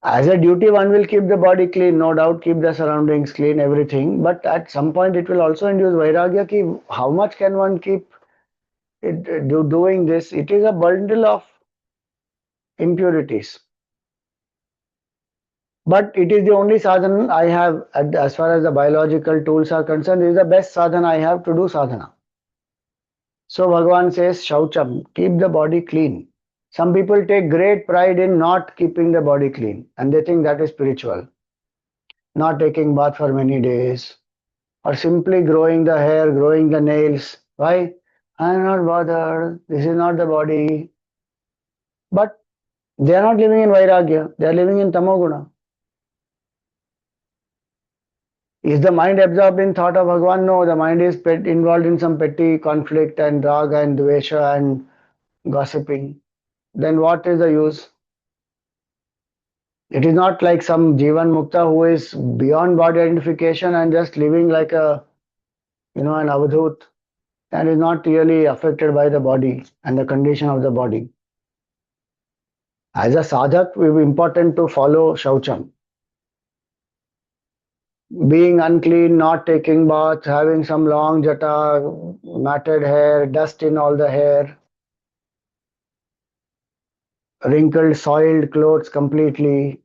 As a duty, one will keep the body clean, no doubt, keep the surroundings clean, everything. But at some point, it will also induce Vairagya. Ki how much can one keep doing this? It is a bundle of impurities. But it is the only sadhana I have, as far as the biological tools are concerned, it is the best sadhana I have to do sadhana. So Bhagavan says, Shaucham, keep the body clean. Some people take great pride in not keeping the body clean and they think that is spiritual. Not taking bath for many days or simply growing the hair, growing the nails. Why? I am not bothered. This is not the body. But they are not living in Vairagya. They are living in Tamoguna. Is the mind absorbed in thought of Bhagavan? No, the mind is involved in some petty conflict and raga and dvesha and gossiping. Then what is the use? It is not like some Jivan Mukta who is beyond body identification and just living like an avadhut and is not really affected by the body and the condition of the body. As a sadhak, it is important to follow Shaucham. Being unclean, not taking bath, having some long jata, matted hair, dust in all the hair, wrinkled, soiled clothes completely,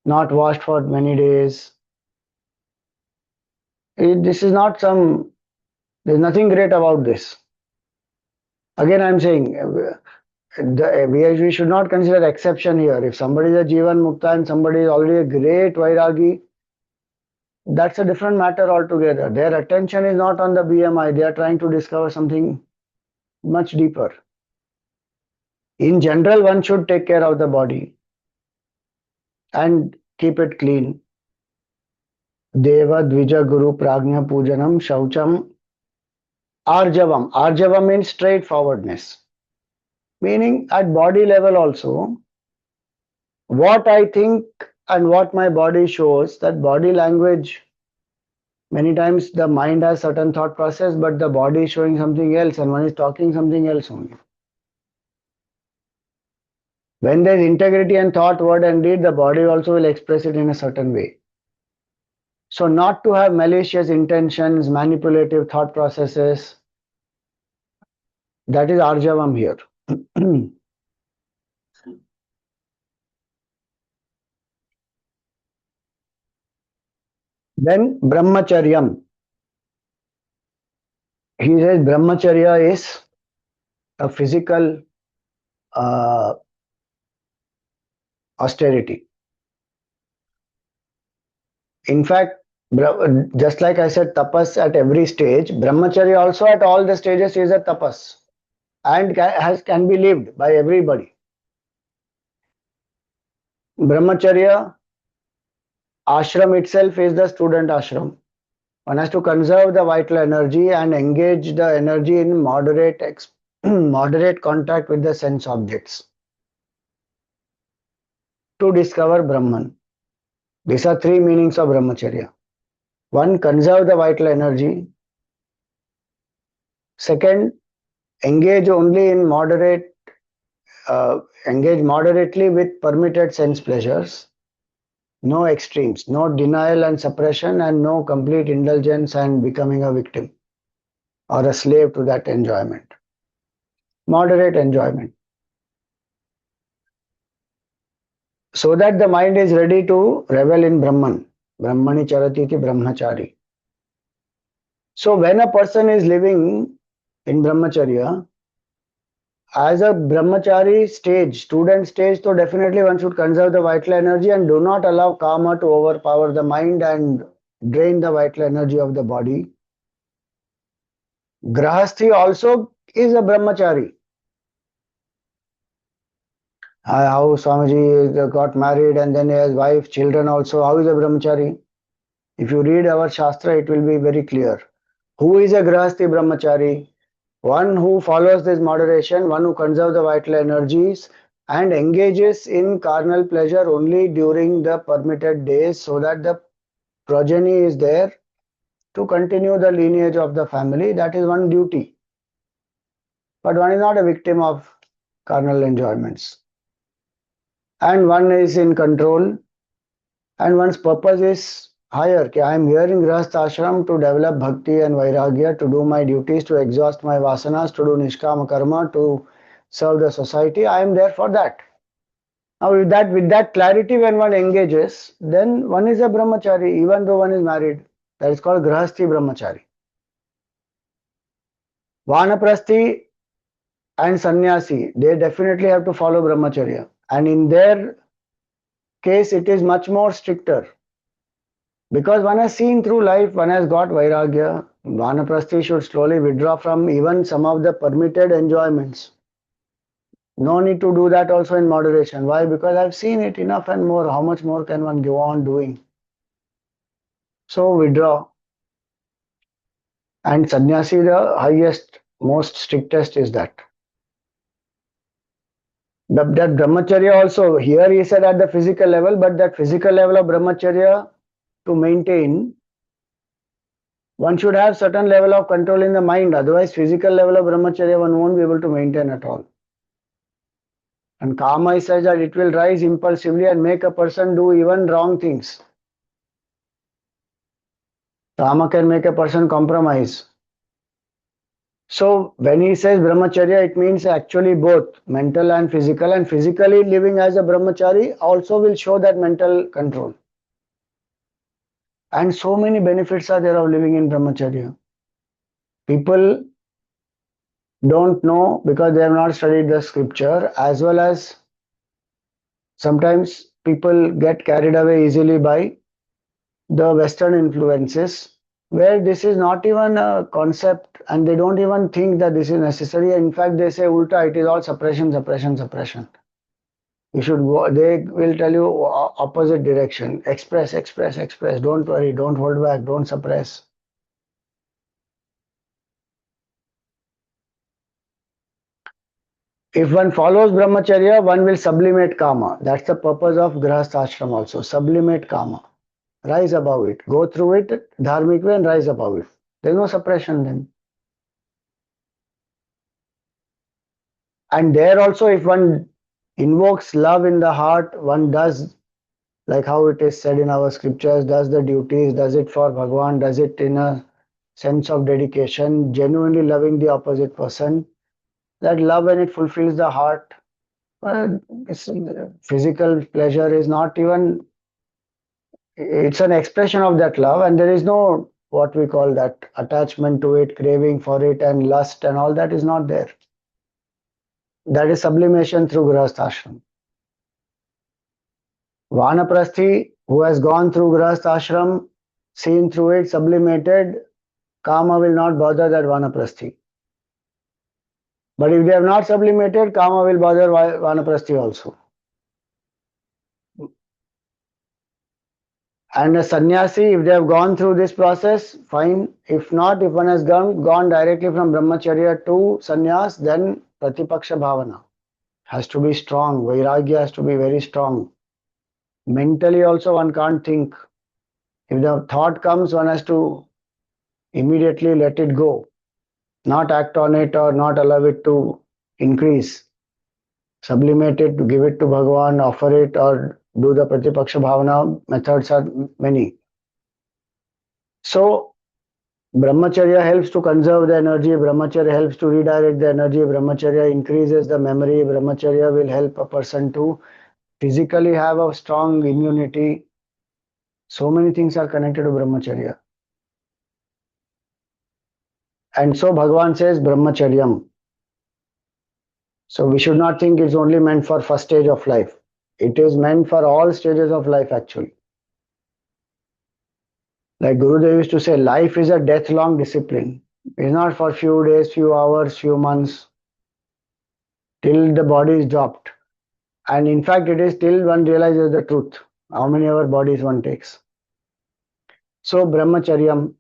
not washed for many days. This is not there's nothing great about this. Again, I'm saying, we should not consider exception here. If somebody is a Jivan Mukta and somebody is already a great Vairagi, that's a different matter altogether. Their attention is not on the BMI. They are trying to discover something much deeper. In general, one should take care of the body and keep it clean. Deva Dvija Guru Prajna Pujanam Shaucham Arjavam. Arjavam means straightforwardness. Meaning at body level also, what I think and what my body shows, that body language, many times the mind has certain thought process, but the body is showing something else and one is talking something else only. When there is integrity and thought, word and deed, the body also will express it in a certain way. So not to have malicious intentions, manipulative thought processes, that is Arjavam here. Then Brahmacharyam. He says Brahmacharya is a physical uh, austerity. In fact, just like I said, tapas at every stage, Brahmacharya also at all the stages is a tapas and can be lived by everybody. Brahmacharya ashram itself is the student ashram. One has to conserve the vital energy and engage the energy in moderate contact with the sense objects to discover Brahman. These are three meanings of Brahmacharya. One, conserve the vital energy. Second, engage only in engage moderately with permitted sense pleasures. No extremes, no denial and suppression, and no complete indulgence and becoming a victim or a slave to that enjoyment. Moderate enjoyment. So that the mind is ready to revel in Brahman. Brahmani charati iti brahmachari. So when a person is living in brahmacharya, as a brahmachari stage, student stage, so definitely one should conserve the vital energy and do not allow karma to overpower the mind and drain the vital energy of the body. Grahasthi also is a brahmachari. How Swamiji got married and then he has wife, children also. How is a brahmachari? If you read our Shastra, it will be very clear. Who is a Grahasthi brahmachari? One who follows this moderation, one who conserves the vital energies and engages in carnal pleasure only during the permitted days so that the progeny is there to continue the lineage of the family. That is one duty. But one is not a victim of carnal enjoyments. And one is in control and one's purpose is higher. I am here in Grahastha Ashram to develop bhakti and vairagya, to do my duties, to exhaust my vasanas, to do nishkama karma, to serve the society. I am there for that. Now with that clarity, when one engages, then one is a brahmachari, even though one is married. That is called grahasthi brahmachari. Vanaprasthi and sannyasi, they definitely have to follow brahmacharya. And in their case, it is much more stricter. Because one has seen through life, one has got vairagya. Vanaprasthi should slowly withdraw from even some of the permitted enjoyments. No need to do that also in moderation. Why? Because I've seen it enough and more. How much more can one go on doing? So withdraw. And sannyasi, the highest, most strictest is that. That brahmacharya also, here he said at the physical level, but that physical level of brahmacharya to maintain, one should have certain level of control in the mind. Otherwise, physical level of brahmacharya one won't be able to maintain at all. And karma is such that it will rise impulsively and make a person do even wrong things. Karma can make a person compromise. So when he says brahmacharya, it means actually both mental and physical. And physically living as a brahmachari also will show that mental control. And so many benefits are there of living in brahmacharya. People don't know because they have not studied the scripture, as well as sometimes people get carried away easily by the Western influences, where this is not even a concept and they don't even think that this is necessary. In fact, they say ulta, it is all suppression, suppression, suppression. You should go, they will tell you opposite direction. Express, express, express. Don't worry, don't hold back, don't suppress. If one follows brahmacharya, one will sublimate kama. That's the purpose of grahastha ashram also. Sublimate kama. Rise above it. Go through it dharmic way and rise above it. There's no suppression then. And there also, if one invokes love in the heart, one does, like how it is said in our scriptures, does the duties, does it for Bhagwan, does it in a sense of dedication, genuinely loving the opposite person. That love, when it fulfills the heart, physical pleasure is not even, it's an expression of that love, and there is no what we call that attachment to it, craving for it, and lust, and all that is not there. That is sublimation through grahasthashram. Vanaprasthi, who has gone through grahasthashram, seen through it, sublimated, kama will not bother that vanaprasthi. But if they have not sublimated, kama will bother vanaprasthi also. And a sannyasi, if they have gone through this process, fine. If not, if one has gone directly from brahmacharya to sannyas, then pratipaksha bhavana has to be strong. Vairagya has to be very strong. Mentally also one can't think. If the thought comes, one has to immediately let it go. Not act on it or not allow it to increase. Sublimate it, give it to Bhagavan, offer it, or do the Pratipaksha Bhavana. Methods are many. So, Brahmacharya helps to conserve the energy, Brahmacharya helps to redirect the energy, Brahmacharya increases the memory, Brahmacharya will help a person to physically have a strong immunity. So many things are connected to Brahmacharya. And so Bhagavan says Brahmacharyam. So we should not think it's only meant for first stage of life. It is meant for all stages of life actually. Like Gurudev used to say, life is a death-long discipline. It's not for few days, few hours, few months, till the body is dropped. And in fact, it is till one realizes the truth, how many hour bodies one takes. So Brahmacharyam,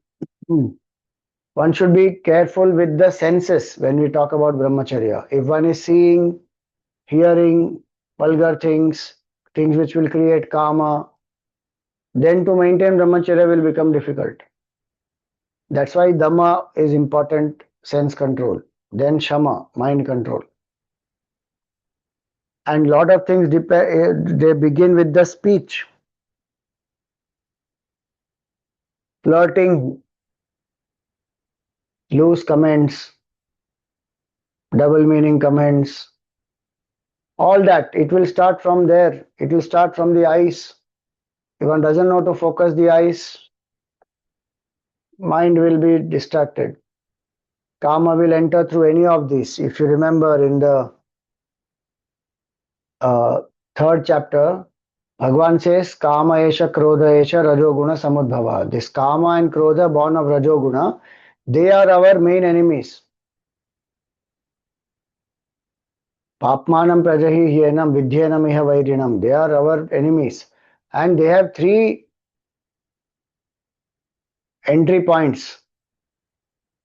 one should be careful with the senses when we talk about Brahmacharya. If one is seeing, hearing vulgar things, things which will create karma, then to maintain Brahmacharya will become difficult. That's why Dhamma is important, sense control. Then Shama, mind control. And lot of things they begin with the speech. Flirting, loose comments, double meaning comments, all that. It will start from there. It will start from the eyes. If one doesn't know to focus the eyes, mind will be distracted. Karma will enter through any of these. If you remember in the third chapter, Bhagavan says, Kama esha krodha esha rajoguna samudbhava. This Kama and Krodha born of rajoguna, they are our main enemies. Papmanam prajahi hyenam vidyenam iha vairinam. They are our enemies. And they have three entry points.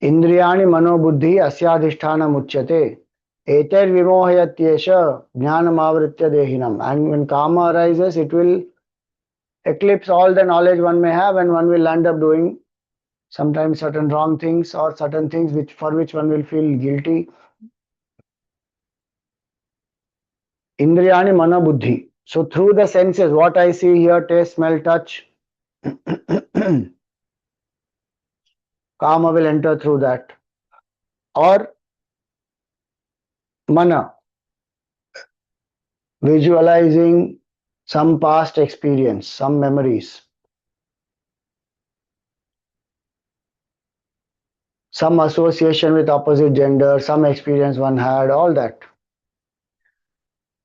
Indriyani manobuddhi asyadhisthana muchyate. Eter vimohayatyesha jnanamavritya dehinam. And when karma arises, it will eclipse all the knowledge one may have, and one will end up doing sometimes certain wrong things or certain things for which one will feel guilty. Indriyani mana buddhi. So through the senses, what I see, hear, taste, smell, touch, karma will enter through that. Or mana, visualizing some past experience, some memories, some association with opposite gender, some experience one had, all that.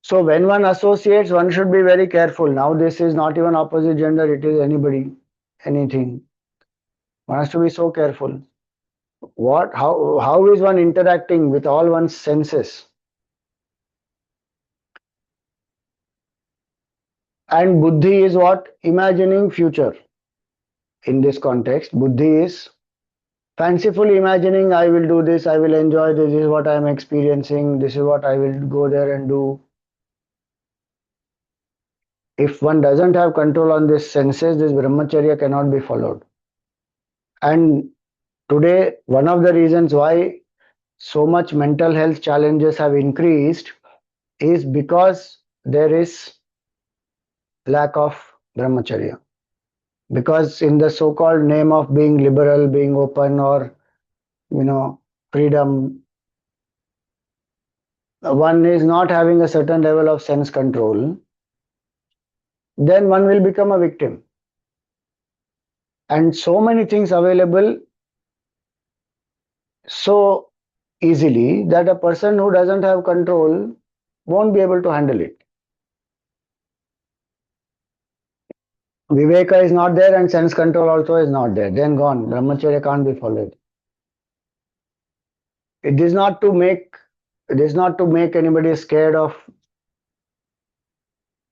So when one associates, one should be very careful. Now this is not even opposite gender, it is anybody, anything. One has to be so careful. How is one interacting with all one's senses? And buddhi is what? Imagining future. In this context, buddhi is Fancifully imagining, I will do this, I will enjoy this, this is what I am experiencing, this is what I will go there and do. If one doesn't have control on these senses, this brahmacharya cannot be followed. And today, one of the reasons why so much mental health challenges have increased is because there is lack of brahmacharya. Because in the so-called name of being liberal, being open, or freedom, one is not having a certain level of sense control, then one will become a victim. And so many things available so easily that a person who doesn't have control won't be able to handle it. Viveka is not there and sense control also is not there. Then gone. Brahmacharya can't be followed. It is not to make anybody scared of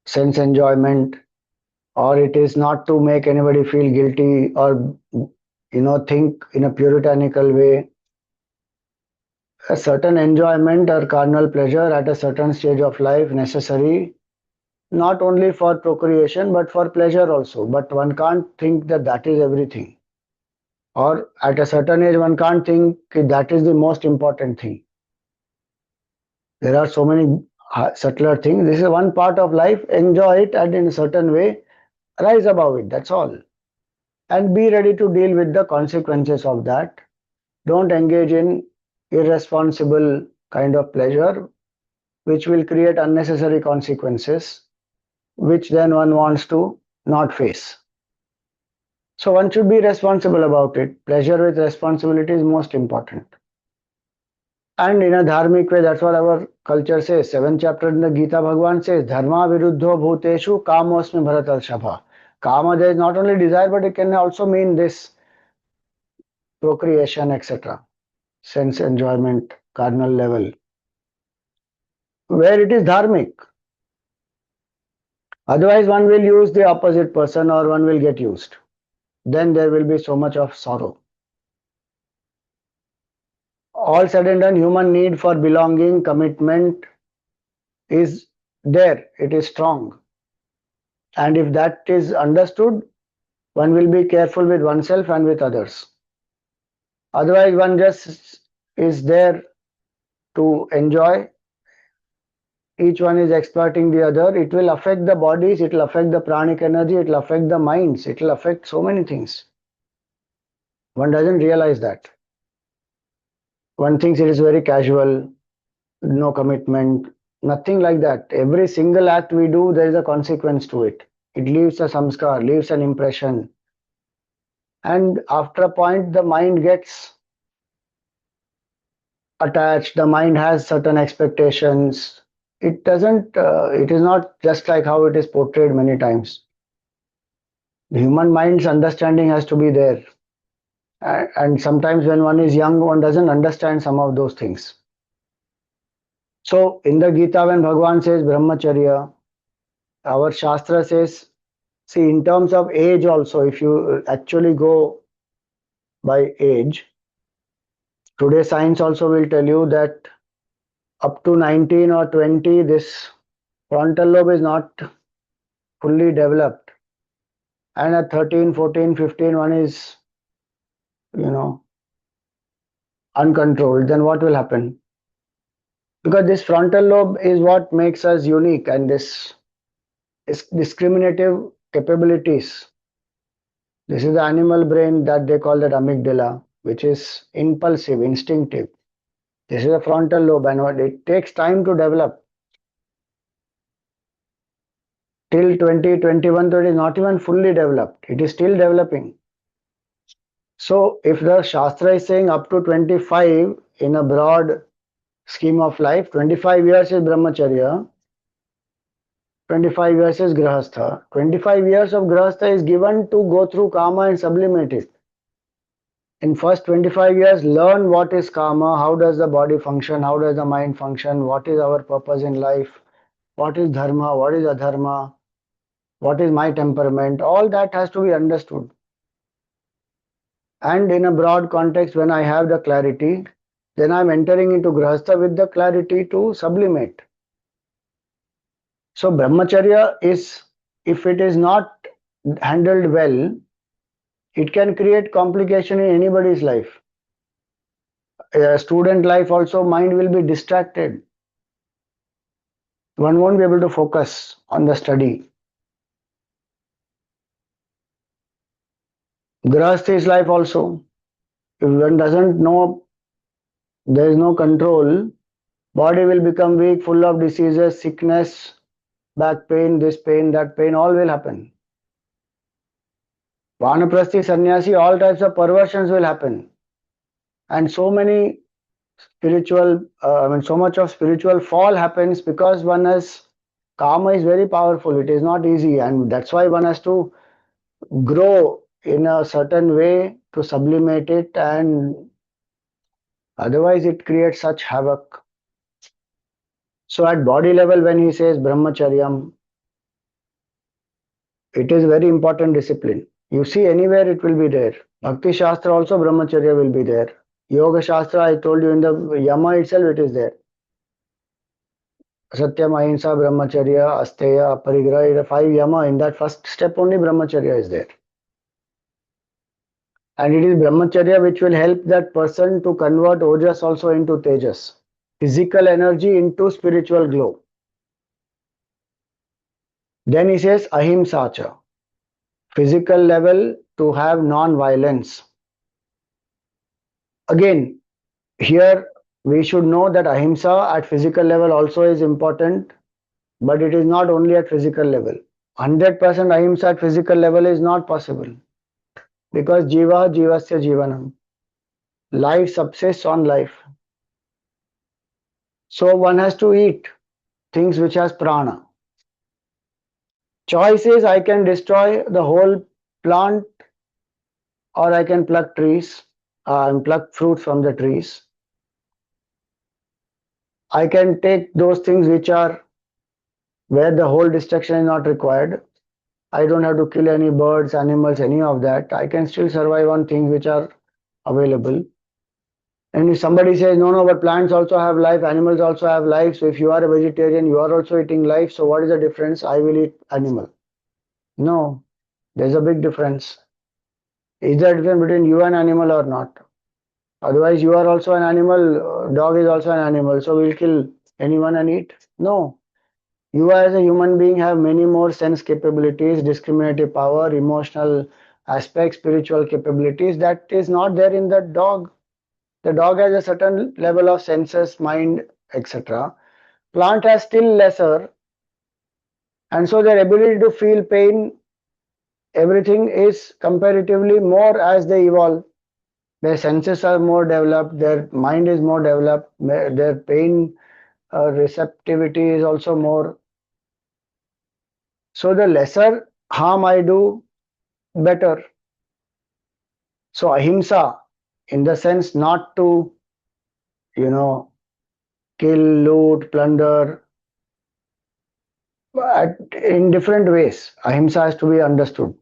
sense enjoyment, or it is not to make anybody feel guilty or think in a puritanical way. A certain enjoyment or carnal pleasure at a certain stage of life necessary, not only for procreation but for pleasure also. But one can't think that that is everything, or at a certain age one can't think that is the most important thing. There are so many subtler things. This is one part of life. Enjoy it and in a certain way rise above it. That's all. And be ready to deal with the consequences of that. Don't engage in irresponsible kind of pleasure, which will create unnecessary consequences, which then one wants to not face. So one should be responsible about it. Pleasure with responsibility is most important. And in a dharmic way, that's what our culture says. 7th chapter in the Gita, Bhagavan says, Dharma viruddho bhuteshu kamosmi bharatal shabha. Kama, there is not only desire, but it can also mean this procreation, etc. Sense enjoyment, carnal level, where it is dharmic. Otherwise, one will use the opposite person or one will get used. Then there will be so much of sorrow. All said and done, human need for belonging, commitment is there. It is strong. And if that is understood, one will be careful with oneself and with others. Otherwise, one just is there to enjoy. Each one is exploiting the other. It will affect the bodies, it will affect the pranic energy, it will affect the minds, it will affect so many things. One doesn't realize that. One thinks it is very casual, no commitment, nothing like that. Every single act we do, there is a consequence to it. It leaves a samskar, leaves an impression. And after a point, the mind gets attached, the mind has certain expectations. It is not just like how it is portrayed many times. The human mind's understanding has to be there. And sometimes when one is young, one doesn't understand some of those things. So in the Gita, when Bhagavan says brahmacharya, our Shastra says, see, in terms of age also, if you actually go by age, today science also will tell you that up to 19 or 20, this frontal lobe is not fully developed. And at 13, 14, 15, one is, uncontrolled. Then what will happen? Because this frontal lobe is what makes us unique, and this is discriminative capabilities. This is the animal brain that they call that amygdala, which is impulsive, instinctive. This is the frontal lobe, and it takes time to develop. Till 20, 21, it is not even fully developed. It is still developing. So if the Shastra is saying up to 25 in a broad scheme of life, 25 years is brahmacharya, 25 years is grahastha. 25 years of grahastha is given to go through kama and sublimate it. In first 25 years, learn what is kama, how does the body function, how does the mind function, what is our purpose in life, what is dharma, what is adharma, what is my temperament. All that has to be understood. And in a broad context, when I have the clarity, then I'm entering into grahastha with the clarity to sublimate. So brahmacharya is, if it is not handled well, it can create complication in anybody's life. A student life also, mind will be distracted. One won't be able to focus on the study. Grahasthi's life also, if one doesn't know, there is no control, body will become weak, full of diseases, sickness, back pain, this pain, that pain, all will happen. Vanaprasthi, sannyasi, all types of perversions will happen. And so many so much of spiritual fall happens because one has, karma is very powerful. It is not easy. And that's why one has to grow in a certain way to sublimate it, and otherwise it creates such havoc. So at body level, when he says brahmacharyam, it is very important discipline. You see anywhere it will be there. Bhakti Shastra also brahmacharya will be there. Yoga Shastra, I told you in the Yama itself it is there. Satyam, Ahimsa, Brahmacharya, Asteya, Parigraha, the 5 Yama. In that first step only brahmacharya is there. And it is brahmacharya which will help that person to convert ojas also into tejas. Physical energy into spiritual glow. Then he says Ahimsa cha. Physical level to have non-violence. Again, here we should know that ahimsa at physical level also is important, but it is not only at physical level. 100% ahimsa at physical level is not possible because jiva jivasya jivanam. Life subsists on life. So one has to eat things which has prana. Choice is I can destroy the whole plant or I can pluck trees and pluck fruits from the trees. I can take those things which are where the whole destruction is not required. I don't have to kill any birds, animals, any of that. I can still survive on things which are available. And if somebody says, no, no, but plants also have life, animals also have life. So if you are a vegetarian, you are also eating life. So what is the difference? I will eat animal. No, there's a big difference. Is there a difference between you and animal or not? Otherwise, you are also an animal. Dog is also an animal. So we'll kill anyone and eat? No. You as a human being have many more sense capabilities, discriminative power, emotional aspects, spiritual capabilities that is not there in the dog. The dog has a certain level of senses, mind, etc. Plant has still lesser, and so their ability to feel pain, everything is comparatively more as they evolve. Their senses are more developed, their mind is more developed, their pain receptivity is also more. So the lesser harm I do, better. So ahimsa, in the sense not to, you know, kill, loot, plunder, in different ways. Ahimsa has to be understood.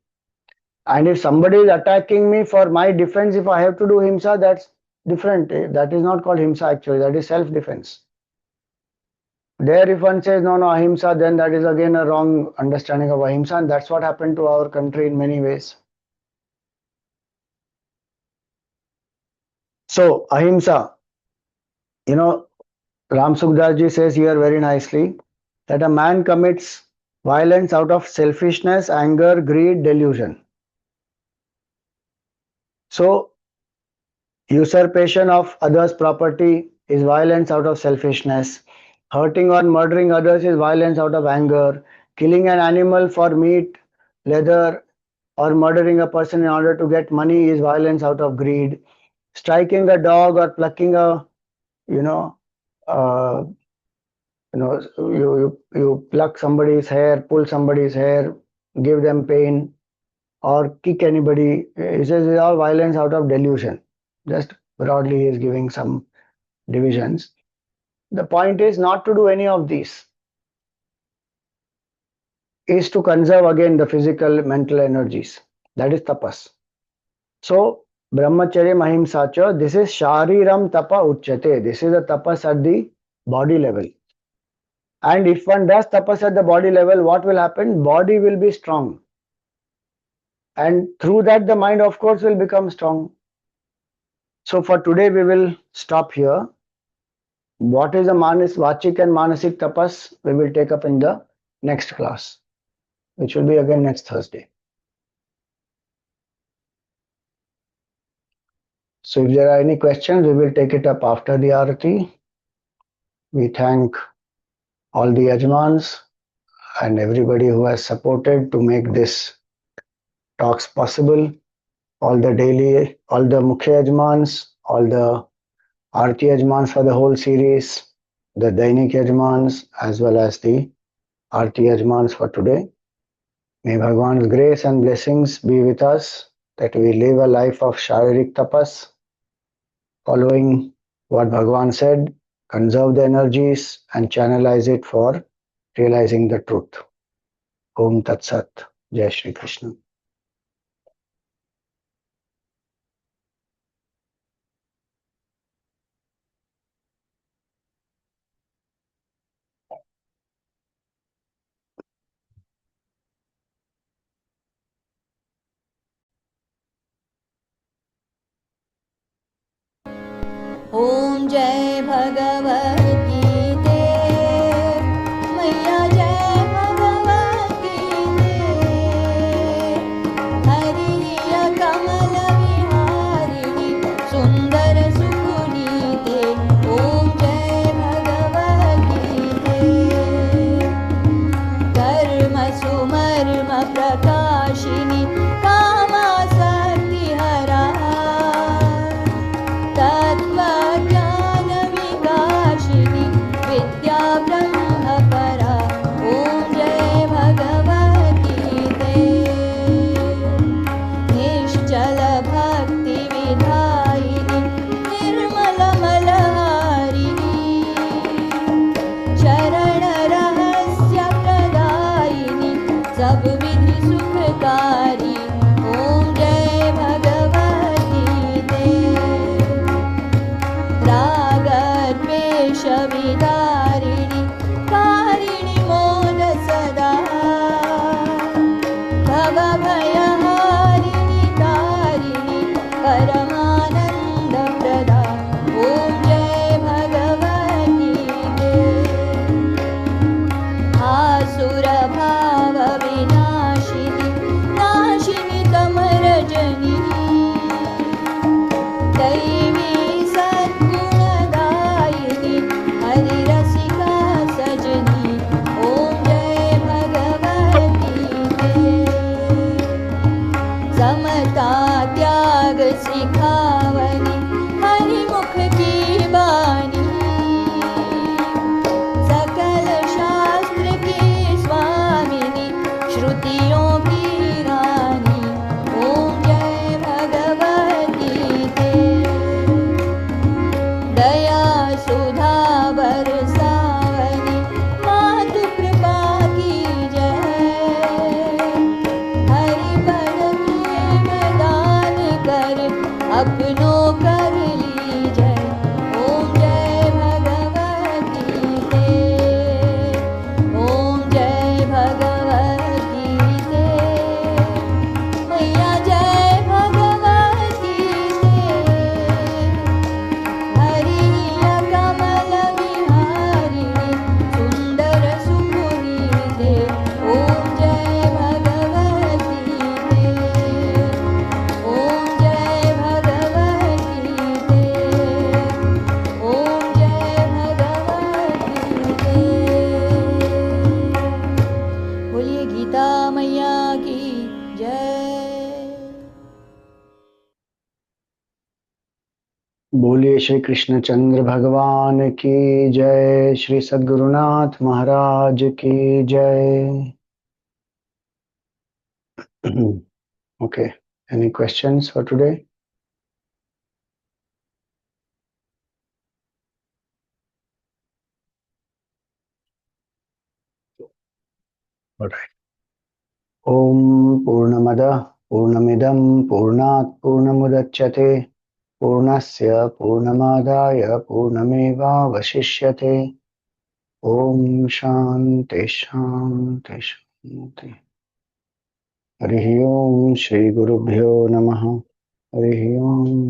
And if somebody is attacking me for my defense, if I have to do himsa, that's different. That is not called himsa actually, that is self-defense. There, if one says no, no, ahimsa, then that is again a wrong understanding of ahimsa, and that's what happened to our country in many ways. So, ahimsa, you know, Ram Sukhdas says here very nicely that a man commits violence out of selfishness, anger, greed, delusion. So, usurpation of others' property is violence out of selfishness. Hurting or murdering others is violence out of anger. Killing an animal for meat, leather, or murdering a person in order to get money is violence out of greed. Striking a dog or plucking a, you know, uh, you pluck somebody's hair, pull somebody's hair, give them pain, or kick anybody. He says it's all violence out of delusion. Just broadly, he is giving some divisions. The point is not to do any of these. Is to conserve again the physical, mental energies. That is tapas. So Brahmacharya Mahimsa cha, this is Shariram Tapa Uchyate. This is a tapas at the body level. And if one does tapas at the body level, what will happen? Body will be strong. And through that, the mind, of course, will become strong. So for today, we will stop here. What is the Vachik and Manasik tapas? We will take up in the next class, which will be again next Thursday. So if there are any questions, we will take it up after the Arati. We thank all the Yajmans and everybody who has supported to make this talks possible. All the Mukhya Yajmans, all the Arti Yajmans for the whole series, the Dainik Yajmans, as well as the Arti Yajmans for today. May Bhagwan's grace and blessings be with us, that we live a life of Sharirik Tapas, following what Bhagwan said, conserve the energies and channelize it for realizing the truth. Om Tat Sat. Jai Shri Krishna.
ॐ जय भगवती मैया जय भगवती हरिया कमल विहारिणी सुंदर सुपुनीते ॐ जय भगवती कर्म सुमर्म प्रकाशिनी कामासक्तिहरा तत्त्वज्ञान विकाशिनी विद्या ब्रह्मपरा ॐ जय भगवती निश्चल भक्ति विधायिनी निर्मल मलहारिणी शरण रहस्य प्रदायिनी सब विधि सुखकारी ॐ जय भगवती रागद्वेष विदारिणी कारिणि मोद सदा भवभयहारिणि तारिणि परमानन्द प्रदा ॐ जय भगवती आसुर भाव विनाशिनी नाशिनी तमरजनी दैवी सद्गुणदायिनी हरिरसिका सजनी ॐ जय भगवती समता त्याग सिखावनी हरिमुख की बानी सकल शास्त्र की स्वामिनी श्रुतियों की रानी ॐ जय भगवती दया सुधा बरसावनी मातु कृपा की जय हरि पद प्रेम दान कर अपनों कर ली जय ॐ जय भगवती ॐ जय भगवती मैया जय भगवती हरिया कमल विहारिणी सुंदर सुपुनीते ॐ जय भगवती ॐ जय भगवती ॐ जय भगवती बोलिए गीता मैया की जय
बोलिए श्री कृष्ण चंद्र भगवान की जय, श्री सद्गुरुनाथ महाराज की जय. Okay, any questions for today? All right. Om Purnamada पूर्णमिदं पूर्णात् पूर्णमुदच्यते पूर्णस्य पूर्णमादाय पूर्णमेवावशिष्यते। ओम शांति शांति शांति। हरि ओम श्री गुरुभ्यो नमः। हरि ओम।